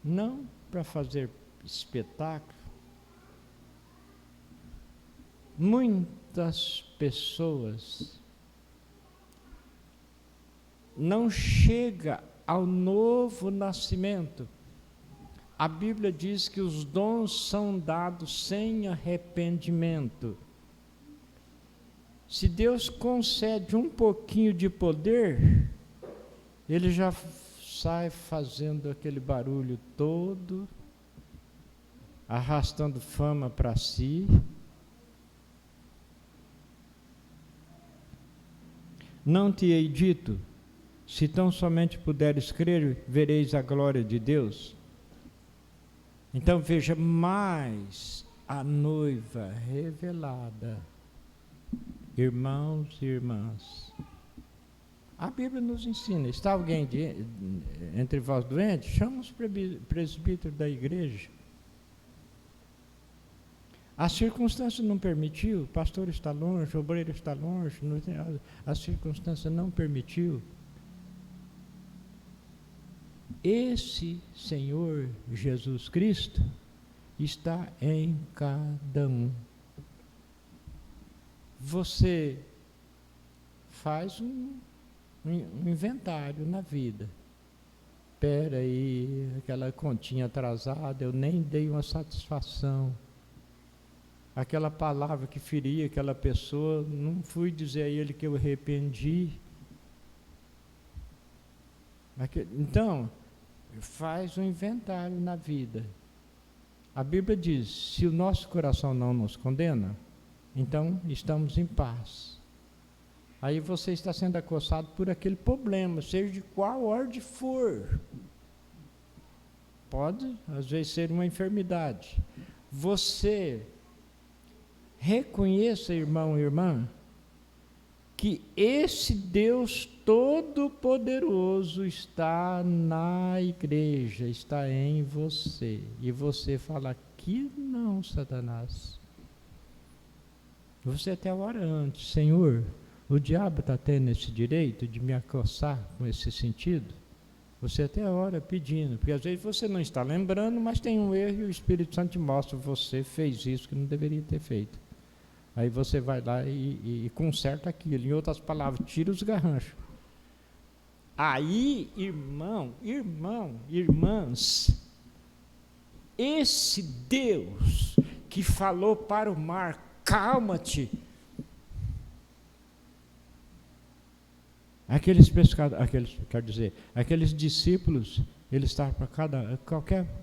não para fazer espetáculo, muitas pessoas não chegam ao novo nascimento. A Bíblia diz que os dons são dados sem arrependimento. Se Deus concede um pouquinho de poder, ele já sai fazendo aquele barulho todo, arrastando fama para si. Não te hei dito, se tão somente puderes crer, vereis a glória de Deus? Então veja, mais a noiva revelada. Irmãos e irmãs, a Bíblia nos ensina: está alguém entre vós doente? Chama os presbíteros da igreja. A circunstância não permitiu, o pastor está longe, o obreiro está longe, a circunstância não permitiu. Esse Senhor Jesus Cristo está em cada um. Você faz um inventário na vida. Espera aí, aquela continha atrasada, eu nem dei uma satisfação. Aquela palavra que feria aquela pessoa, não fui dizer a ele que eu arrependi. Então, faz um inventário na vida. A Bíblia diz: se o nosso coração não nos condena, então estamos em paz. Aí você está sendo acossado por aquele problema, seja de qual ordem for. Pode, às vezes, ser uma enfermidade. Você reconheça, irmão e irmã, que esse Deus Todo-Poderoso está na igreja, está em você. E você fala: que não, Satanás. Você até ora antes: Senhor, o diabo está tendo esse direito de me acossar com esse sentido? Você até ora pedindo, porque às vezes você não está lembrando, mas tem um erro e o Espírito Santo te mostra: você fez isso que não deveria ter feito. Aí você vai lá e conserta aquilo. Em outras palavras, tira os garranchos. Aí, irmãs, esse Deus que falou para o mar: calma-te. Aqueles discípulos, eles estavam para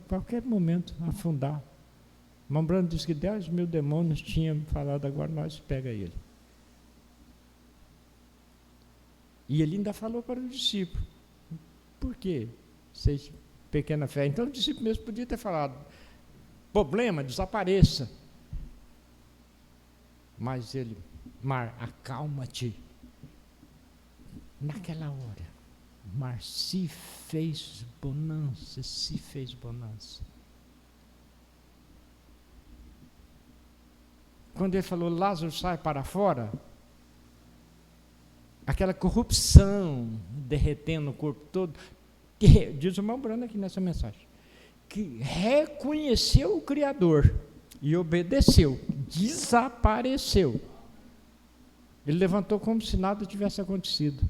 qualquer momento afundar. Mambrano disse que 10.000 demônios tinham falado: agora nós pega ele. E ele ainda falou para o discípulo: por quê? Vocês, pequena fé. Então o discípulo mesmo podia ter falado: problema, desapareça. Mas ele: mar, acalma-te. Naquela hora, o mar se fez bonança. quando ele falou, Lázaro sai para fora, aquela corrupção derretendo o corpo todo, que, diz o irmão Bruno aqui nessa mensagem, que reconheceu o Criador e obedeceu, desapareceu. Ele levantou como se nada tivesse acontecido.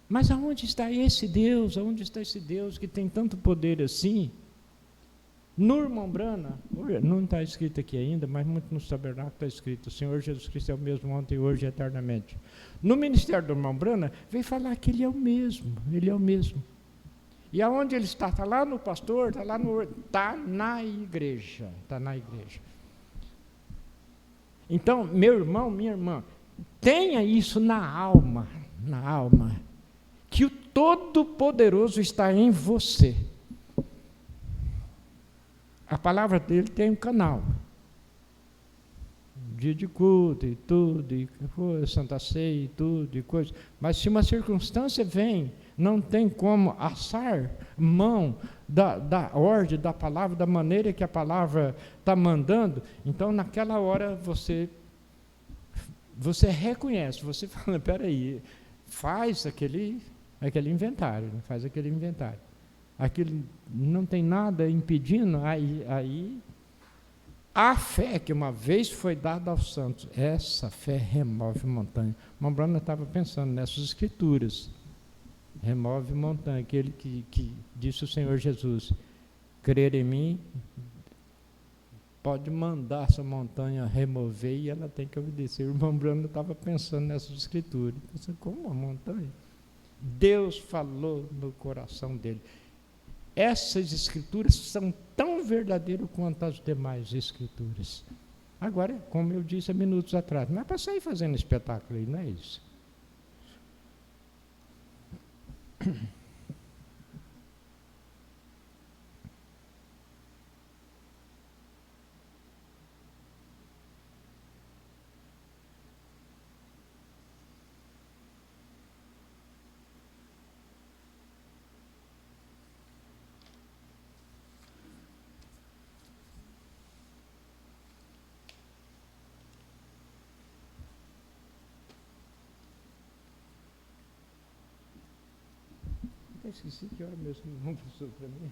Mas aonde está esse Deus? Aonde está esse Deus que tem tanto poder assim? No irmão Brana, não está escrito aqui ainda, mas muito no tabernáculo está escrito, o Senhor Jesus Cristo é o mesmo ontem, hoje e eternamente. No ministério do irmão Brana, vem falar que ele é o mesmo, ele é o mesmo. E aonde ele está? Está lá no pastor, está na igreja, está na igreja. Então, meu irmão, minha irmã, tenha isso na alma, que o Todo-Poderoso está em você. A palavra dele tem um canal, dia de culto e tudo, e Santa Ceia e tudo, e coisa. Mas se uma circunstância vem, não tem como assar mão da ordem, da palavra, da maneira que a palavra está mandando, então naquela hora você reconhece, você fala, peraí, faz aquele inventário, faz aquele inventário. Aquilo não tem nada impedindo, aí a fé que uma vez foi dada aos santos, essa fé remove montanha. O Brana estava pensando nessas escrituras, remove montanha, aquele que disse o Senhor Jesus, crer em mim, pode mandar essa montanha remover e ela tem que obedecer. O irmão Brana estava pensando nessas escrituras, pensando, como uma montanha? Deus falou no coração dele. Essas escrituras são tão verdadeiras quanto as demais escrituras. Agora, como eu disse há minutos atrás, não é para sair fazendo espetáculo aí, não é isso. Eu esqueci que hora mesmo não passou para mim.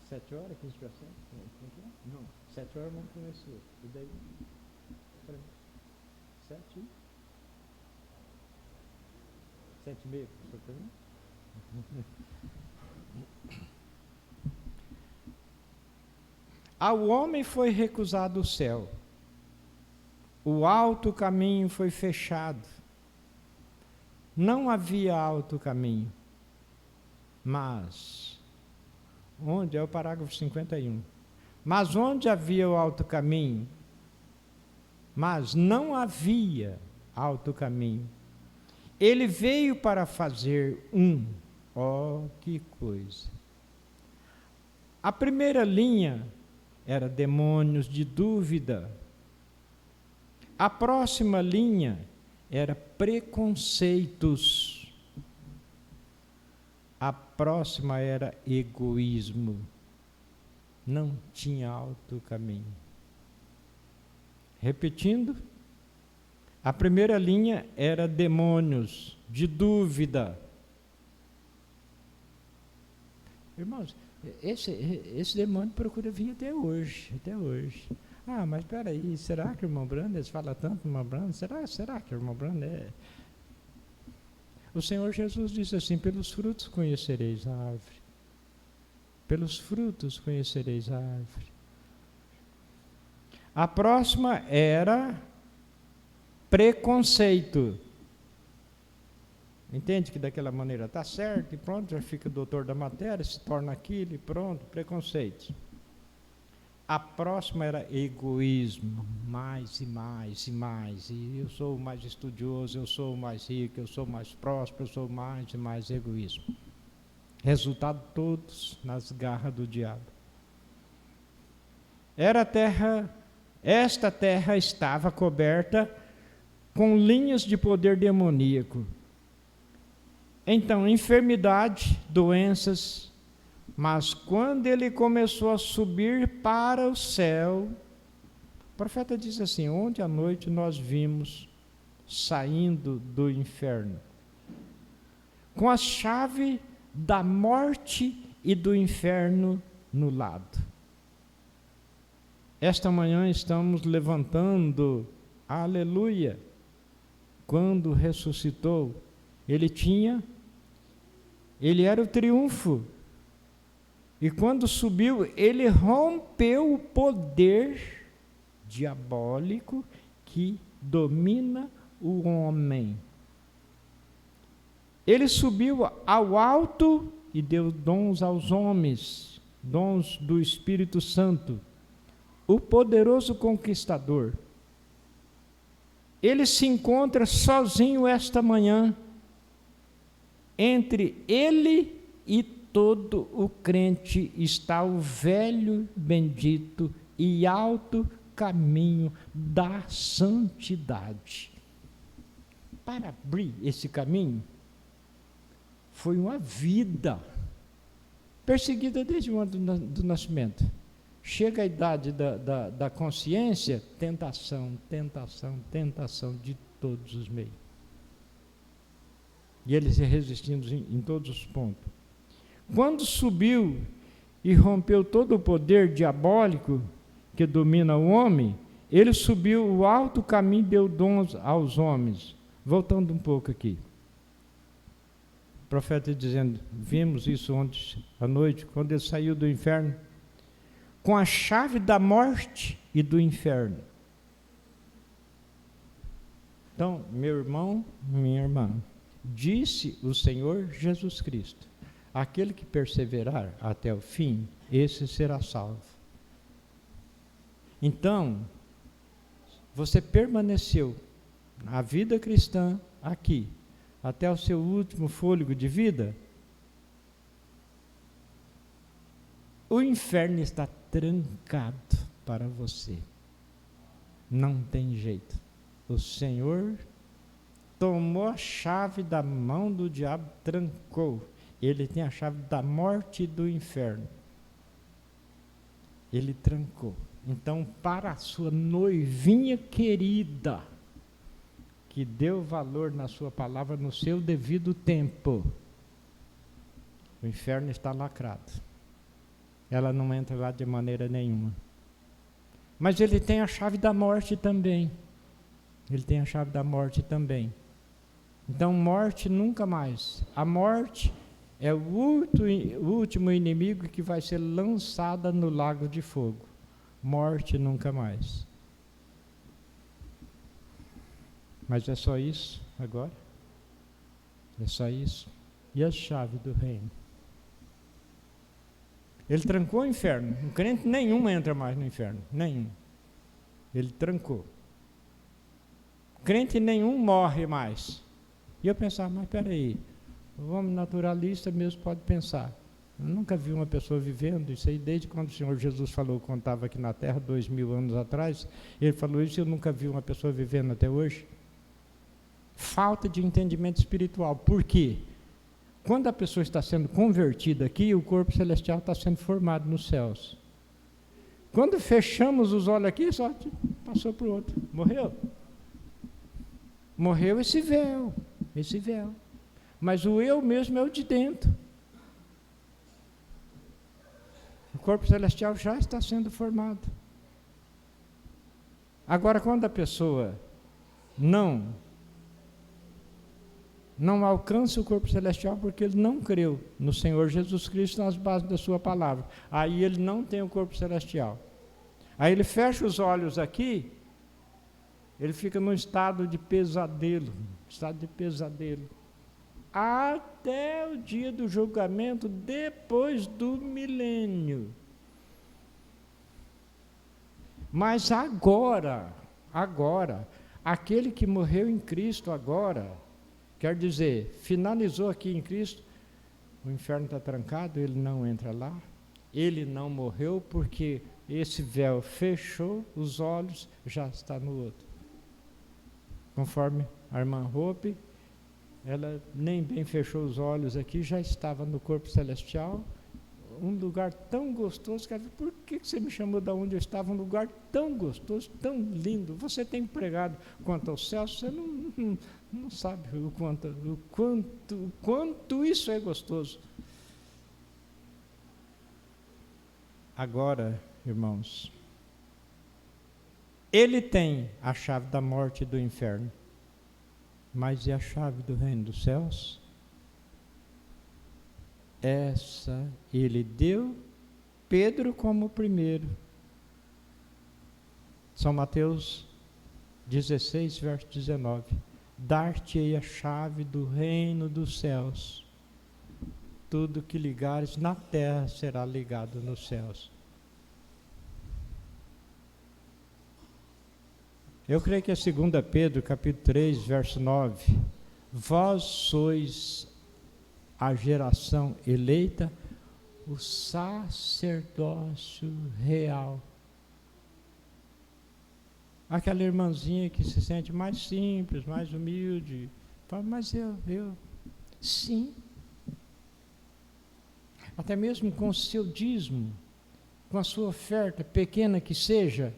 7 horas, 15 para 7? Não, 7 horas não começou. E daí? 7? 7h30 passou para mim? Ao homem foi recusado o céu, o alto caminho foi fechado, não havia alto caminho. Mas, onde é o parágrafo 51? Mas onde havia o alto caminho? Mas não havia alto caminho. Ele veio para fazer que coisa. A primeira linha era demônios de dúvida. A próxima linha era preconceitos. A próxima era egoísmo. Não tinha alto caminho. Repetindo, a primeira linha era demônios de dúvida. Irmãos, esse demônio procura vir até hoje. Ah, mas espera aí, será que o irmão Brandes fala tanto do irmão Brandes? Será que o irmão Brandes é... O Senhor Jesus disse assim, pelos frutos conhecereis a árvore. Pelos frutos conhecereis a árvore. A próxima era preconceito. Entende que daquela maneira está certo e pronto, já fica doutor da matéria, se torna aquilo e pronto, preconceito. A próxima era egoísmo, mais e mais e mais. E eu sou o mais estudioso, eu sou o mais rico, eu sou o mais próspero, eu sou mais e mais egoísmo. Resultado todos nas garras do diabo. Esta terra estava coberta com linhas de poder demoníaco. Então, enfermidade, doenças, mas quando ele começou a subir para o céu, profeta diz assim: ontem à noite nós vimos saindo do inferno, com a chave da morte e do inferno no lado. Esta manhã estamos levantando, aleluia, quando ressuscitou, ele era o triunfo, e quando subiu, ele rompeu o poder diabólico que domina o homem. Ele subiu ao alto e deu dons aos homens, dons do Espírito Santo, o poderoso conquistador. Ele se encontra sozinho esta manhã, entre ele e todo o crente está o velho, bendito e alto caminho da santidade. Para abrir esse caminho, foi uma vida perseguida desde o ano do nascimento. Chega a idade da consciência, tentação de todos os meios. E ele se resistindo em todos os pontos. Quando subiu e rompeu todo o poder diabólico que domina o homem, ele subiu o alto caminho e deu dons aos homens. Voltando um pouco aqui. O profeta dizendo, vimos isso ontem à noite, quando ele saiu do inferno, com a chave da morte e do inferno. Então, meu irmão, minha irmã, disse o Senhor Jesus Cristo, aquele que perseverar até o fim, esse será salvo. Então, você permaneceu na vida cristã aqui, até o seu último fôlego de vida, o inferno está trancado para você. Não tem jeito. O Senhor tomou a chave da mão do diabo, trancou. Ele tem a chave da morte e do inferno. Ele trancou. Então, para a sua noivinha querida, que deu valor na sua palavra no seu devido tempo, o inferno está lacrado. Ela não entra lá de maneira nenhuma. Mas ele tem a chave da morte também. Ele tem a chave da morte também. Então, morte nunca mais. A morte é o último inimigo que vai ser lançada no lago de fogo. Morte nunca mais. Mas é só isso agora? É só isso? E a chave do reino? Ele trancou o inferno. Um crente nenhum entra mais no inferno. Nenhum. Ele trancou. Crente nenhum morre mais. E eu pensava, mas peraí, o homem naturalista mesmo pode pensar. Eu nunca vi uma pessoa vivendo isso aí, desde quando o Senhor Jesus falou, quando estava aqui na Terra, 2000 anos atrás, ele falou isso e eu nunca vi uma pessoa vivendo até hoje. Falta de entendimento espiritual. Por quê? Quando a pessoa está sendo convertida aqui, o corpo celestial está sendo formado nos céus. Quando fechamos os olhos aqui, só passou para o outro. Morreu. Morreu esse véu. Mas o eu mesmo é o de dentro. O corpo celestial já está sendo formado. Agora, quando a pessoa não alcança o corpo celestial porque ele não creu no Senhor Jesus Cristo nas bases da sua palavra, aí ele não tem o corpo celestial. Aí ele fecha os olhos aqui, ele fica num estado de pesadelo, até o dia do julgamento, depois do milênio. Mas agora, aquele que morreu em Cristo agora, quer dizer, finalizou aqui em Cristo, o inferno está trancado, ele não entra lá, ele não morreu porque esse véu fechou os olhos, já está no outro. Conforme a irmã Hope, ela nem bem fechou os olhos aqui, já estava no corpo celestial, um lugar tão gostoso, cara, por que você me chamou da onde eu estava? Um lugar tão gostoso, tão lindo. Você tem pregado quanto aos céus, você não sabe o quanto isso é gostoso. Agora, irmãos, ele tem a chave da morte e do inferno, mas e a chave do reino dos céus? Essa ele deu Pedro como primeiro. São Mateus 16, verso 19. Dar-te-ei a chave do reino dos céus. Tudo que ligares na terra será ligado nos céus. Eu creio que é 2 Pedro, capítulo 3, verso 9. Vós sois a geração eleita, o sacerdócio real. Aquela irmãzinha que se sente mais simples, mais humilde, fala, mas eu, sim. Até mesmo com o seu dízimo, com a sua oferta, pequena que seja,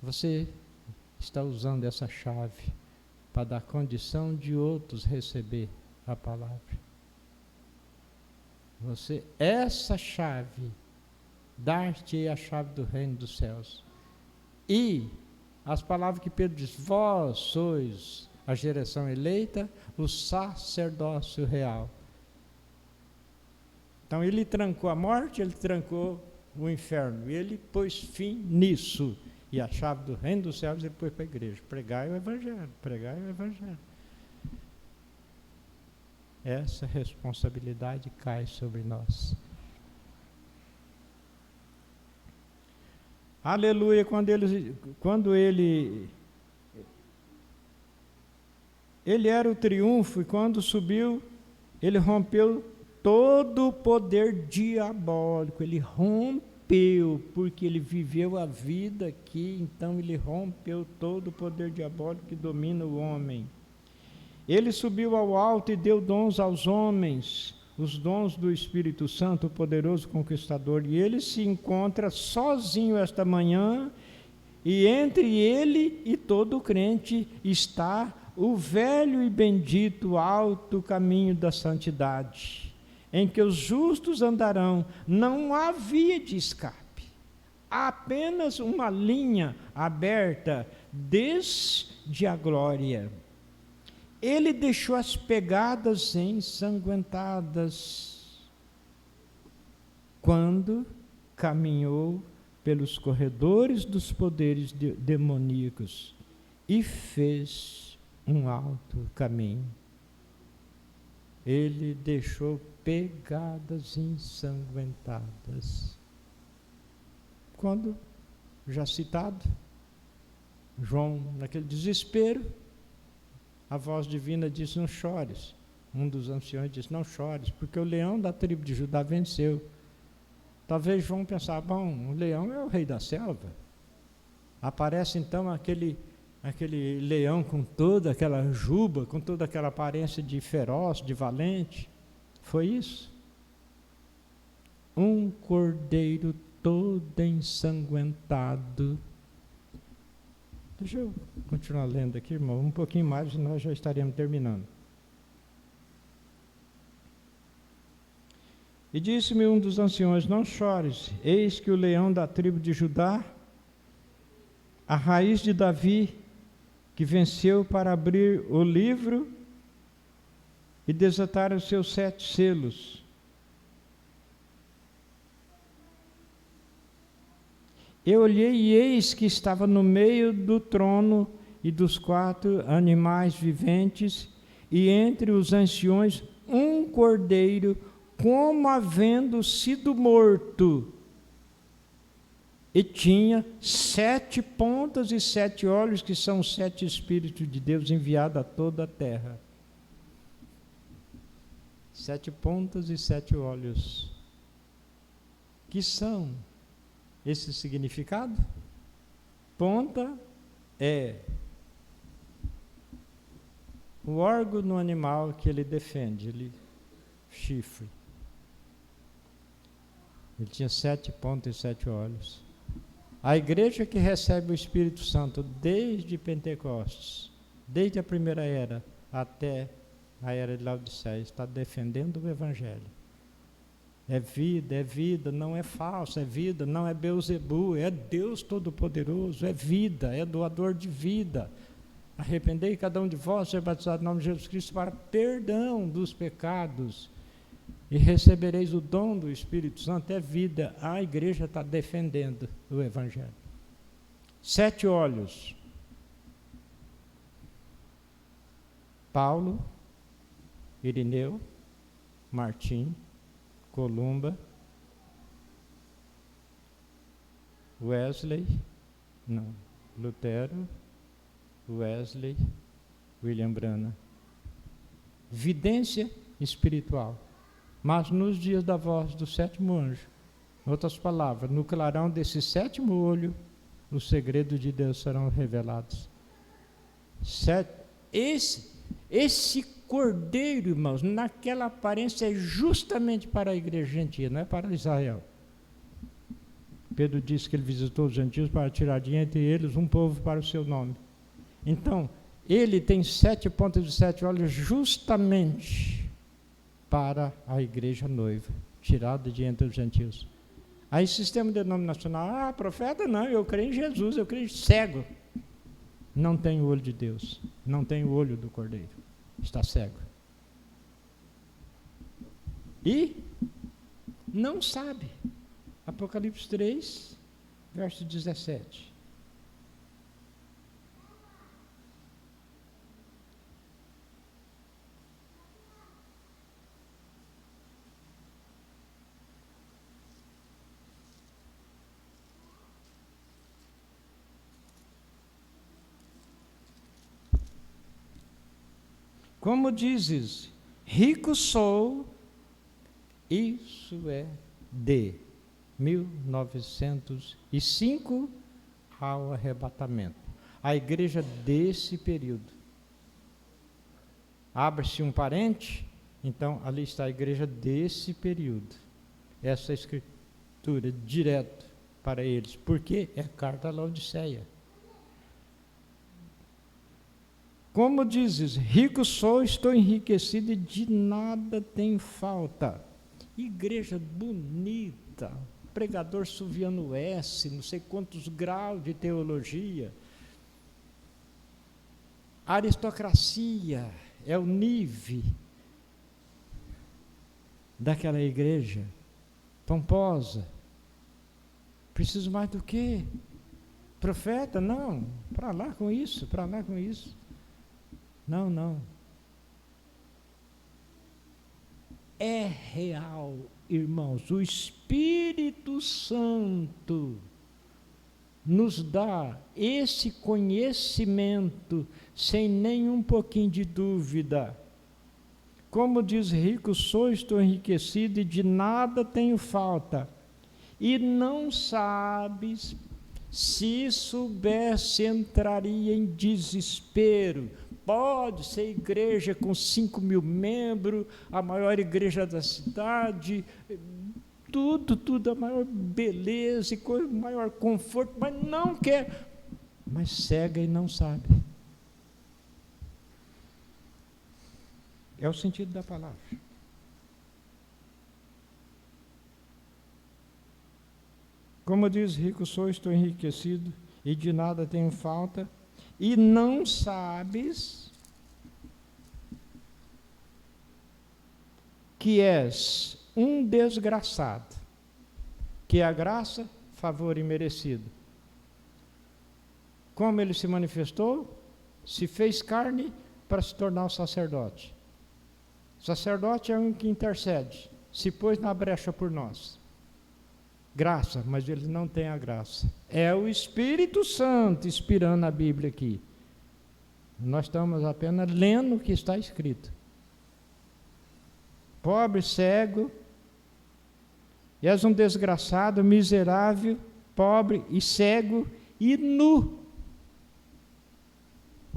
você está usando essa chave para dar condição de outros receber a palavra. Essa chave, dar-te a chave do reino dos céus. E as palavras que Pedro diz, vós sois a geração eleita, o sacerdócio real. Então ele trancou a morte, ele trancou o inferno, e ele pôs fim nisso. E a chave do reino dos céus ele pôs para a igreja, pregai o evangelho, pregai o evangelho. Essa responsabilidade cai sobre nós. Aleluia, quando ele era o triunfo, e quando subiu, ele rompeu todo o poder diabólico, ele rompeu, porque ele viveu a vida aqui, então ele rompeu todo o poder diabólico que domina o homem. Ele subiu ao alto e deu dons aos homens, os dons do Espírito Santo, o poderoso conquistador, e ele se encontra sozinho esta manhã, e entre ele e todo crente está o velho e bendito alto caminho da santidade, em que os justos andarão. Não há via de escape, há apenas uma linha aberta desde a glória. Ele deixou as pegadas ensanguentadas quando caminhou pelos corredores dos poderes demoníacos e fez um alto caminho. Ele deixou pegadas ensanguentadas. Quando, já citado, João, naquele desespero, a voz divina disse, não chores. Um dos anciões disse, não chores, porque o leão da tribo de Judá venceu. Talvez João pensava, bom, o leão é o rei da selva. Aparece então aquele leão com toda aquela juba, com toda aquela aparência de feroz, de valente. Foi isso. Um cordeiro todo ensanguentado. Deixa eu continuar lendo aqui, irmão, um pouquinho mais e nós já estaremos terminando. E disse-me um dos anciões, não chores, eis que o leão da tribo de Judá, a raiz de Davi, que venceu para abrir o livro e desatar os seus 7 selos. Eu olhei e eis que estava no meio do trono e dos 4 animais viventes, e entre os anciões um cordeiro, como havendo sido morto, e tinha 7 pontas e 7 olhos, que são os 7 Espíritos de Deus enviados a toda a terra. 7 pontas e 7 olhos. Que são esse significado? Ponta é o órgão no animal que ele defende, ele chifre. Ele tinha 7 pontas e 7 olhos. A igreja que recebe o Espírito Santo desde Pentecostes, desde a primeira era até a era de Laodiceia, está defendendo o Evangelho. É vida, não é falso, é vida, não é Beuzebu, é Deus Todo-Poderoso, é vida, é doador de vida. Arrependei cada um de vós, ser batizado em nome de Jesus Cristo para perdão dos pecados e recebereis o dom do Espírito Santo, é vida. A igreja está defendendo o Evangelho. 7 olhos. Paulo, Irineu, Martim, Columba, Lutero, Wesley, William Branham. Vidência espiritual. Mas nos dias da voz do 7º anjo, em outras palavras, no clarão desse 7º olho, os segredos de Deus serão revelados. Esse cordeiro, irmãos, naquela aparência é justamente para a igreja gentia, não é para Israel. Pedro disse que ele visitou os gentios para tirar de entre eles um povo para o seu nome. Então, ele tem 7 pontas e 7 olhos justamente para a igreja noiva, tirada de entre os gentios. Aí, sistema denominacional, profeta não, eu creio em Jesus, eu creio cego. Não tem o olho de Deus, não tem o olho do cordeiro, está cego. E não sabe. Apocalipse 3, verso 17. Como dizes, rico sou, isso é de 1905 ao arrebatamento. A igreja desse período. Abre-se um parente, então ali está a igreja desse período. Essa escritura direto para eles, porque é carta a Laodiceia. Como dizes, rico sou, estou enriquecido e de nada tenho falta. Igreja bonita, pregador Silviano S., não sei quantos graus de teologia. Aristocracia, é o nível daquela igreja, pomposa. Preciso mais do quê? Profeta? Não, para lá com isso, para lá com isso. Não. É real, irmãos, o Espírito Santo nos dá esse conhecimento sem nenhum pouquinho de dúvida. Como diz rico sou, estou enriquecido e de nada tenho falta. E não sabes, se soubesse entraria em desespero. Pode ser igreja com 5.000 membros, a maior igreja da cidade, tudo, a maior beleza e coisa, maior conforto, mas não quer, mas cega e não sabe. É o sentido da palavra. Como diz, rico sou, estou enriquecido e de nada tenho falta, e não sabes que és um desgraçado, que a graça, favor imerecido. Como ele se manifestou? Se fez carne para se tornar um sacerdote. O sacerdote é um que intercede, se pôs na brecha por nós. Graça, mas ele não tem a graça. É o Espírito Santo inspirando a Bíblia aqui. Nós estamos apenas lendo o que está escrito. Pobre, cego, és um desgraçado, miserável, pobre e cego e nu.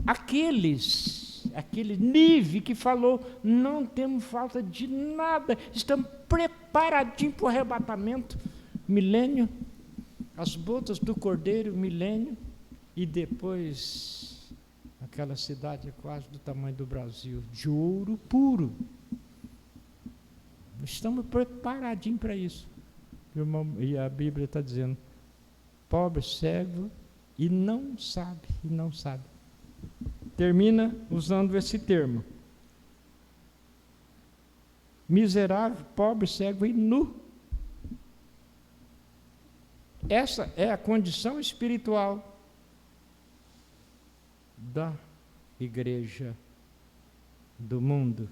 Aquele nível que falou, não temos falta de nada, estamos preparadinhos para o arrebatamento. milênio, as bodas do Cordeiro, milênio, e depois aquela cidade quase do tamanho do Brasil, de ouro puro. Estamos preparadinhos para isso. E a Bíblia está dizendo, pobre, cego, e não sabe. Termina usando esse termo. Miserável, pobre, cego e nu. Essa é a condição espiritual da igreja do mundo.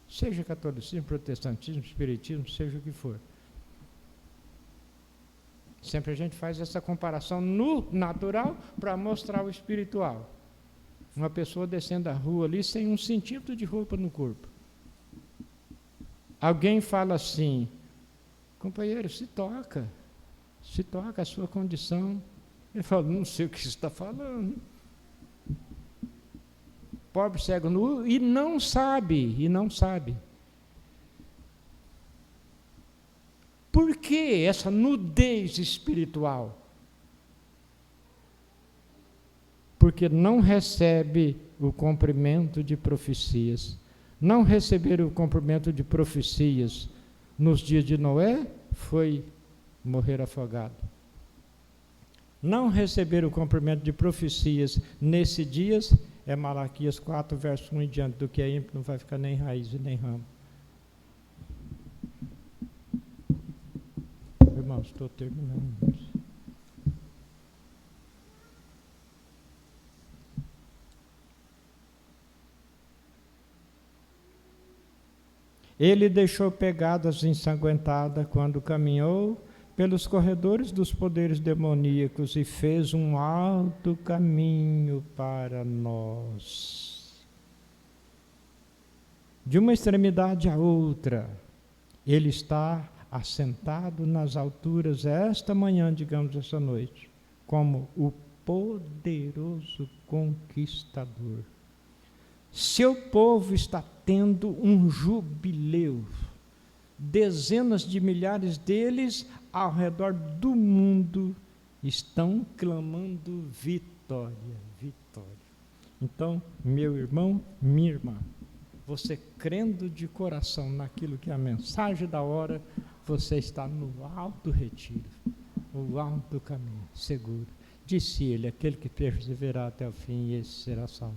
Seja catolicismo, protestantismo, espiritismo, seja o que for. Sempre a gente faz essa comparação no natural para mostrar o espiritual. Uma pessoa descendo a rua ali sem um centímetro de roupa no corpo. Alguém fala assim, companheiro, se toca a sua condição. Ele fala, não sei o que você está falando. Pobre, cego, nu, e não sabe. Por que essa nudez espiritual? Porque não recebe o cumprimento de profecias. Não receber o cumprimento de profecias nos dias de Noé foi morrer afogado. Não receber o cumprimento de profecias nesses dias é Malaquias 4, verso 1 em diante, do que é ímpio não vai ficar nem raiz e nem ramo. Irmãos, estou terminando. Ele deixou pegadas ensanguentadas quando caminhou pelos corredores dos poderes demoníacos e fez um alto caminho para nós. De uma extremidade à outra, ele está assentado nas alturas esta manhã, digamos, esta noite, como o poderoso conquistador. Seu povo está tendo um jubileu. Dezenas de milhares deles ao redor do mundo estão clamando vitória, vitória. Então, meu irmão, minha irmã, você crendo de coração naquilo que é a mensagem da hora, você está no alto retiro, o alto caminho, seguro. Disse ele, aquele que perseverar até o fim, esse será salvo.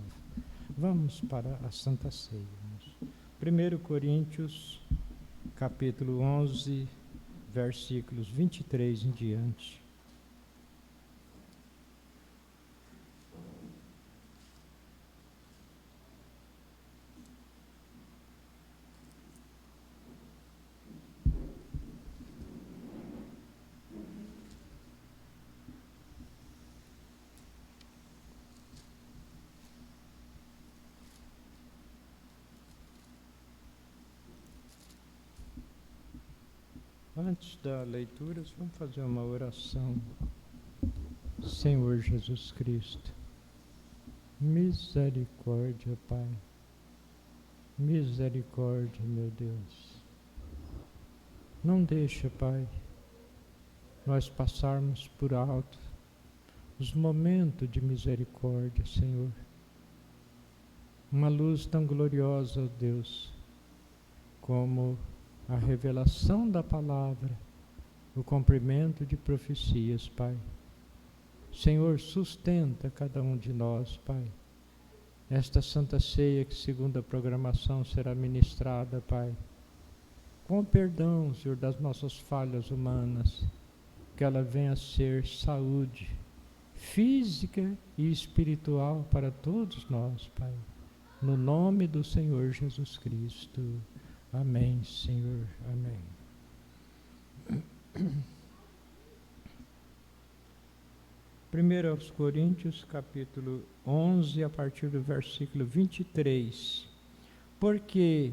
Vamos para a Santa Ceia. 1 Coríntios, capítulo 11, versículos 23 em diante. Antes da leitura, vamos fazer uma oração. Senhor Jesus Cristo, misericórdia, Pai. Misericórdia, meu Deus. Não deixa, Pai, nós passarmos por alto os momentos de misericórdia, Senhor. Uma luz tão gloriosa, ó Deus, como a revelação da palavra, o cumprimento de profecias, Pai. Senhor, sustenta cada um de nós, Pai. Esta Santa Ceia que, segundo a programação, será ministrada, Pai. Com perdão, Senhor, das nossas falhas humanas, que ela venha a ser saúde física e espiritual para todos nós, Pai. No nome do Senhor Jesus Cristo. Amém, Senhor. Amém. 1 aos Coríntios, capítulo 11, a partir do versículo 23. Porque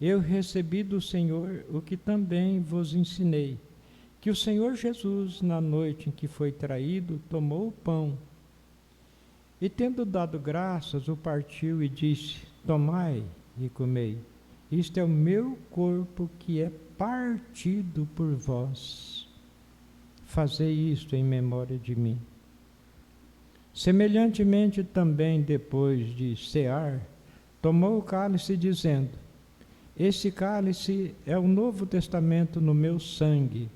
eu recebi do Senhor o que também vos ensinei, que o Senhor Jesus, na noite em que foi traído, tomou o pão, e tendo dado graças, o partiu e disse, tomai e comei. Isto é o meu corpo que é partido por vós. fazei isto em memória de mim. Semelhantemente também, depois de cear, tomou o cálice, dizendo: este cálice é o novo testamento no meu sangue.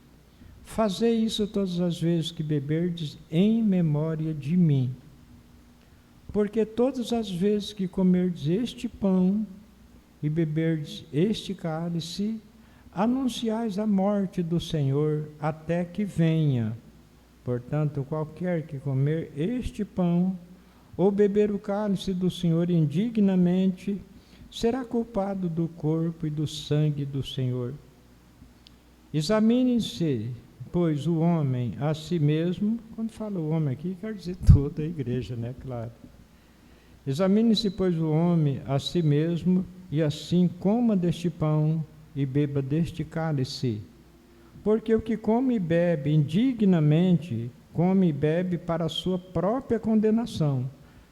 Fazei isso todas as vezes que beberdes em memória de mim. Porque todas as vezes que comerdes este pão e beberdes este cálice, anunciais a morte do Senhor até que venha. Portanto, qualquer que comer este pão ou beber o cálice do Senhor indignamente, será culpado do corpo e do sangue do Senhor. Examine-se, pois, o homem a si mesmo. Quando fala o homem aqui, quer dizer toda a igreja, né? Claro. Examine-se, pois, o homem a si mesmo, e assim coma deste pão e beba deste cálice. Porque o que come e bebe indignamente, come e bebe para a sua própria condenação,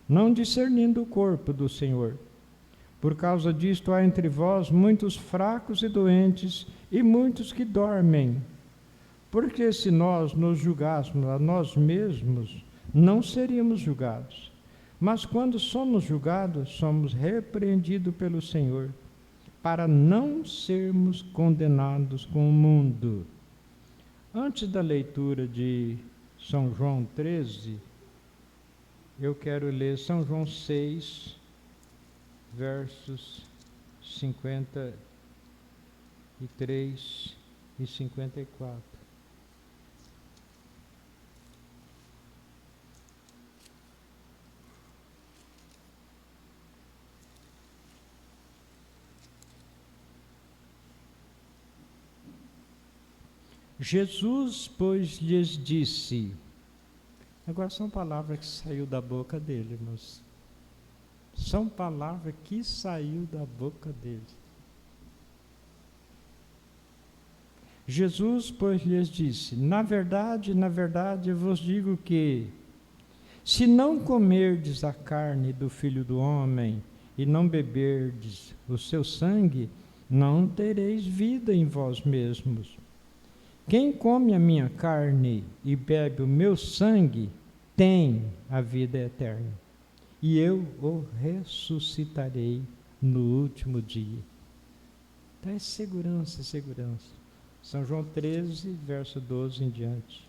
não discernindo o corpo do Senhor. Por causa disto há entre vós muitos fracos e doentes, e muitos que dormem. Porque se nós nos julgássemos a nós mesmos, não seríamos julgados. Mas quando somos julgados, somos repreendidos pelo Senhor, para não sermos condenados com o mundo. Antes da leitura de São João 13, eu quero ler São João 6, versos 53 e 54. Jesus, pois, lhes disse. Agora são palavras que saiu da boca dele, irmãos. São palavras que saiu da boca dele. Jesus, pois, lhes disse: na verdade, vos digo que, se não comerdes a carne do Filho do Homem e não beberdes o seu sangue, não tereis vida em vós mesmos. Quem come a minha carne e bebe o meu sangue, tem a vida eterna, e eu o ressuscitarei no último dia. Então é segurança, segurança. São João 13, verso 12 em diante.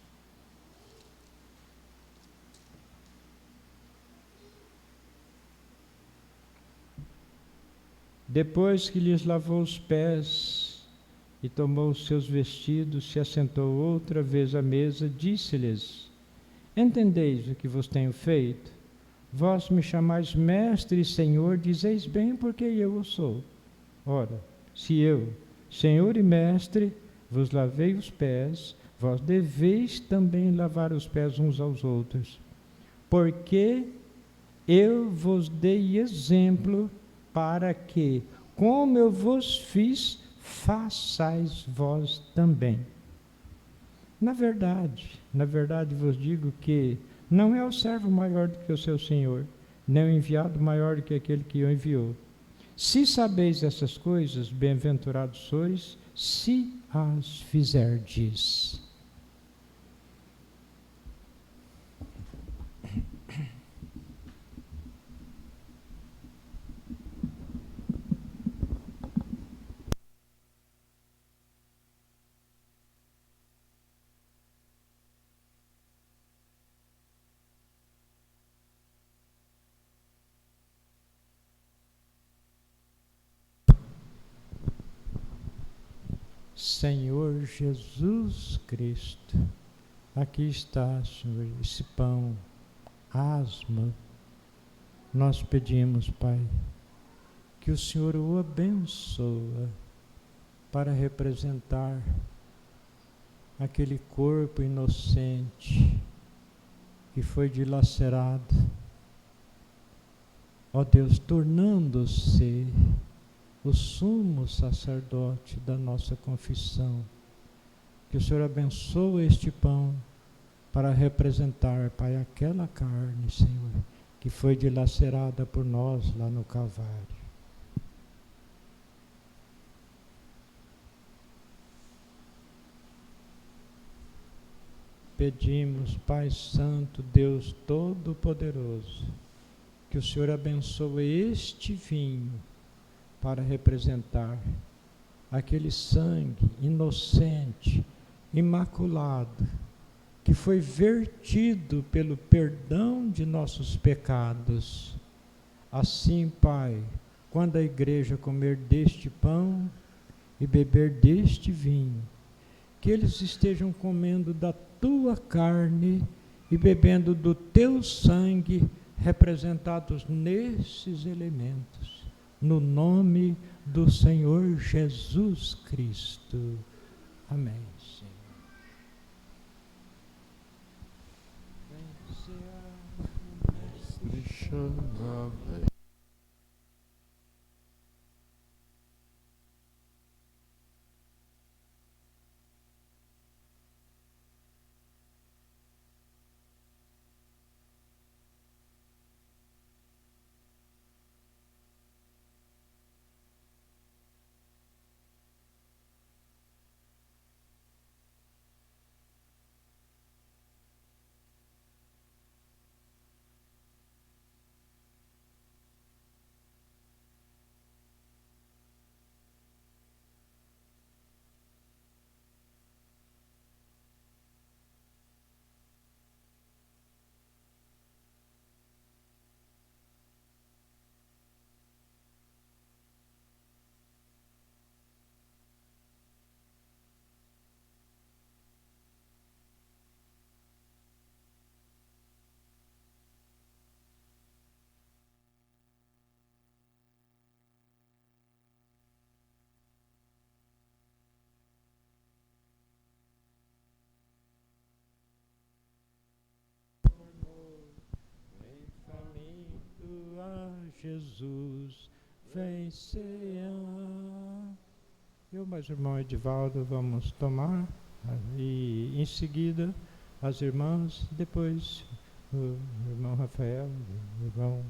Depois que lhes lavou os pés e tomou os seus vestidos, se assentou outra vez à mesa, disse-lhes: entendeis o que vos tenho feito? Vós me chamais mestre e senhor, dizeis bem, porque eu o sou. Ora, se eu, senhor e mestre, vos lavei os pés, vós deveis também lavar os pés uns aos outros. Porque eu vos dei exemplo para que, como eu vos fiz, façais vós também. Na verdade vos digo que não é o servo maior do que o seu senhor, nem o enviado maior do que aquele que o enviou. Se sabeis essas coisas, bem-aventurados sois, se as fizerdes. Senhor Jesus Cristo, aqui está, Senhor, esse pão, asma. Nós pedimos, Pai, que o Senhor o abençoe para representar aquele corpo inocente que foi dilacerado. Ó Deus, tornando-se o sumo sacerdote da nossa confissão, que o Senhor abençoe este pão para representar, Pai, aquela carne, Senhor, que foi dilacerada por nós lá no Calvário. pedimos, Pai Santo, Deus Todo-Poderoso, que o Senhor abençoe este vinho para representar aquele sangue inocente, imaculado, que foi vertido pelo perdão de nossos pecados. Assim, Pai, quando a igreja comer deste pão e beber deste vinho, que eles estejam comendo da tua carne e bebendo do teu sangue, representados nesses elementos, no nome do Senhor Jesus Cristo. Amém, Senhor. Jesus, vem ceia. Eu, mais o irmão Edivaldo, vamos tomar, e em seguida as irmãs, depois o irmão Rafael, o irmão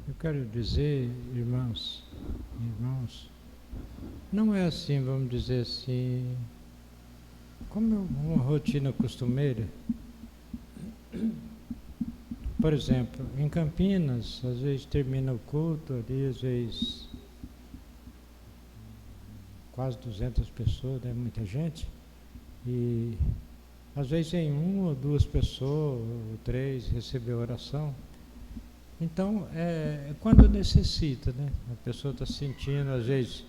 Eu quero dizer, irmãos, não é assim, vamos dizer assim, como uma rotina costumeira. Por exemplo, em Campinas, às vezes termina o culto ali, às vezes quase 200 pessoas, né, muita gente, e às vezes em 1 ou 2 pessoas, ou 3, recebeu oração. Então, é quando necessita, né? A pessoa está sentindo, às vezes,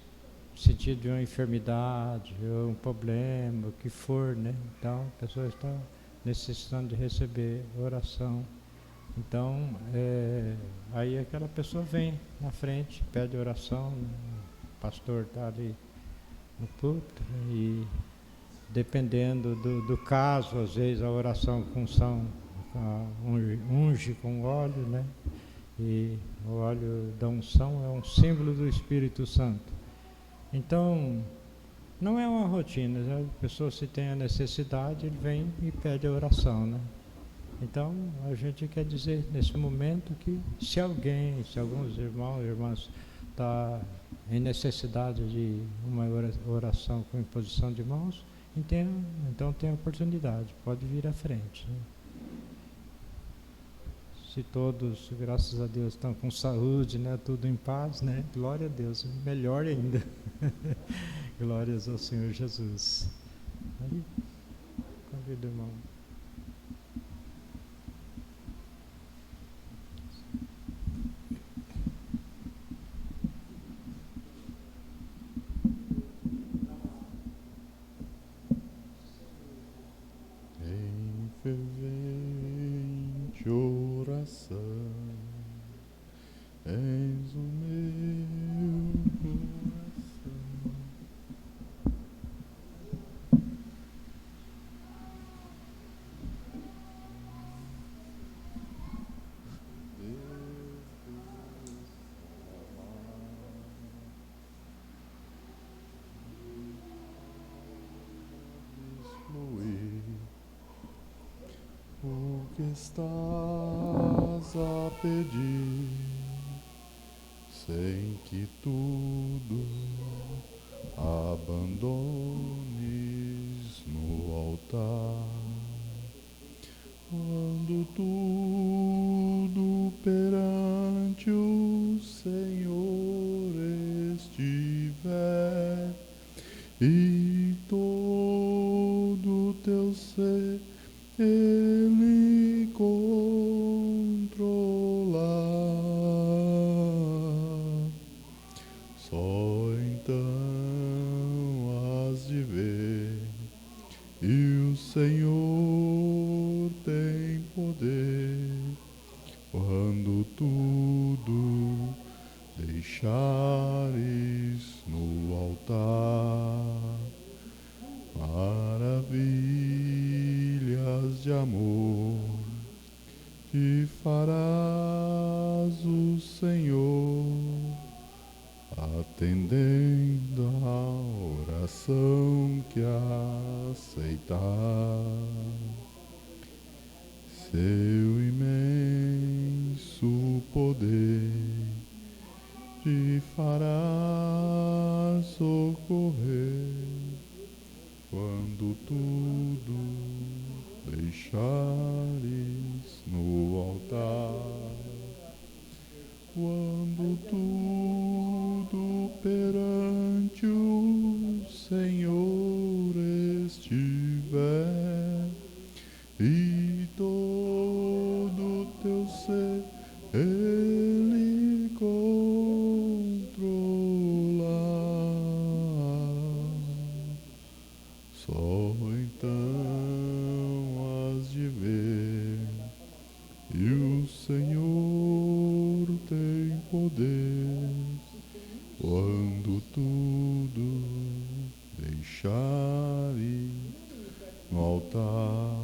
sentido de uma enfermidade, ou um problema, o que for, né? Então, a pessoa está necessitando de receber oração. Então, aí aquela pessoa vem na frente, pede oração, né? O pastor está ali no púlpito, né? E dependendo do caso, às vezes a oração com unção, unge com óleo, né? E o óleo da unção é um símbolo do Espírito Santo. Então, não é uma rotina, né? A pessoa, se tem a necessidade, ele vem e pede a oração, né? Então, a gente quer dizer nesse momento que se alguns irmãos e irmãs está em necessidade de uma oração com imposição de mãos, então tem a oportunidade, pode vir à frente, né? Se todos, graças a Deus, estão com saúde, né, tudo em paz, né? Glória a Deus, melhor ainda. Glórias ao Senhor Jesus. Aí, convido o irmão. Em fervente oração, és o meu coração. Fluir. que estás a pedir, sem que tudo abandones no altar. Quando tudo perante o Senhor estiver e todo teu ser Ele controlar, só então has de ver e o Senhor tem poder quando tudo deixares no altar. Maravilhas de amor te farás o Senhor, atendendo a oração que aceitar. Seu imenso poder te fará socorrer quando tudo deixares no altar. Quando tudo perante o Senhor estiver e todo teu ser Ele controlar, só então has de ver e o Senhor tem poder quando tudo deixares no altar.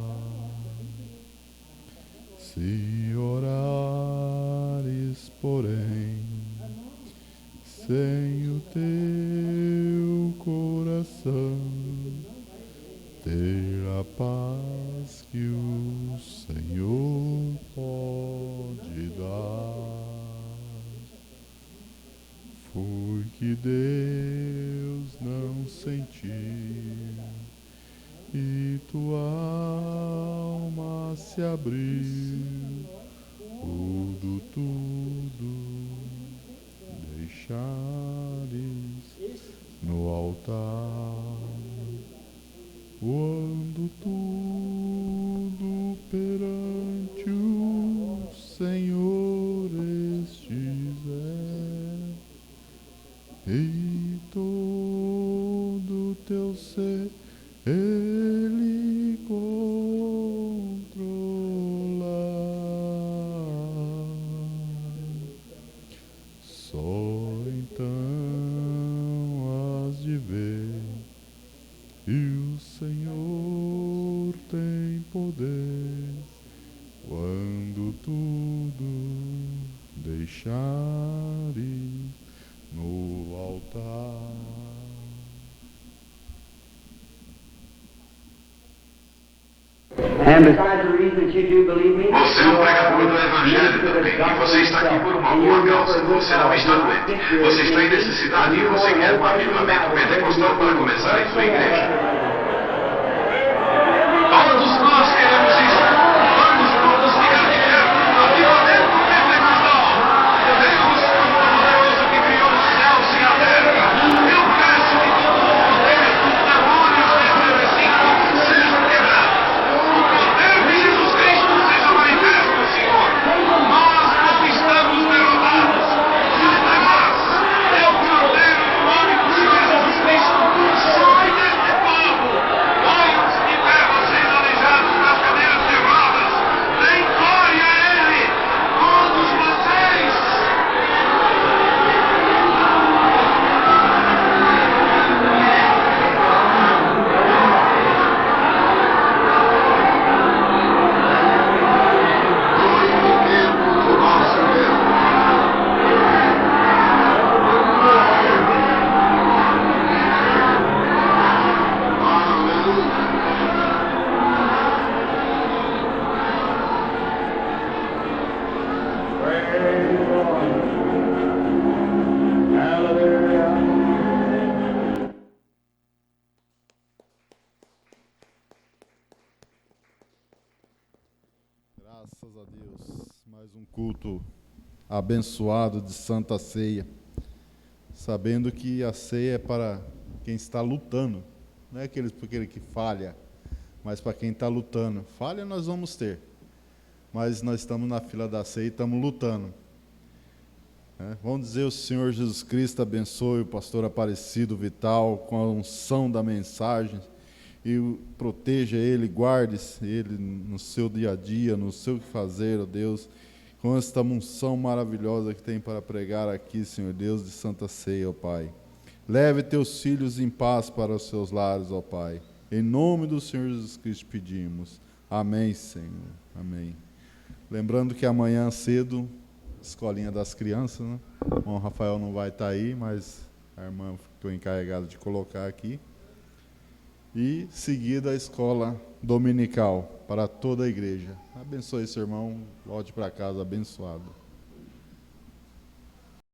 Se orares, porém, sem o teu coração ter a paz que o Senhor pode dar, foi que Deus não sentiu e tua alma se abriu, tudo deixares no altar. Quando tudo perante o Senhor estiver e todo teu ser Ele controlar, só então has de ver e o Senhor tem poder quando tudo deixares no altar. And besides the reason that you do believe me, Você é um pregador do Evangelho também, e você está aqui por uma boa causa. Você não está doente. Você está em necessidade e você quer um avivamento pentecostal para começar em sua igreja. Todos nós queremos isso. Vamos todos ficar de pé. Avivamento pentecostal. Deus Todo-Poderoso que criou os céus e a terra. Eu peço que todo o poder, demônios e assim sejam quebrados. O poder de Jesus Cristo seja manifesto, Senhor. Nós não estamos derrotados. Satanás é o cordeiro do nome do Senhor Jesus Cristo. Sai deste povo. Graças a Deus, mais um culto abençoado de Santa Ceia, sabendo que a ceia é para quem está lutando, não é aquele que falha, mas para quem está lutando. Falha nós vamos ter, mas nós estamos na fila da ceia e estamos lutando. Vamos dizer: o Senhor Jesus Cristo abençoe o pastor Aparecido Vital com a unção da mensagem, e proteja ele, guarde ele no seu dia a dia, no seu que fazer, ó Deus, com esta unção maravilhosa que tem para pregar aqui, Senhor Deus, de Santa Ceia, ó Pai. Leve teus filhos em paz para os seus lares, ó Pai. Em nome do Senhor Jesus Cristo pedimos. Amém, Senhor. Amém. Lembrando que amanhã cedo, escolinha das crianças, né? O irmão Rafael não vai estar aí, mas a irmã ficou encarregada de colocar aqui. E seguida a escola dominical para toda a igreja. Abençoe esse irmão, volte para casa abençoado.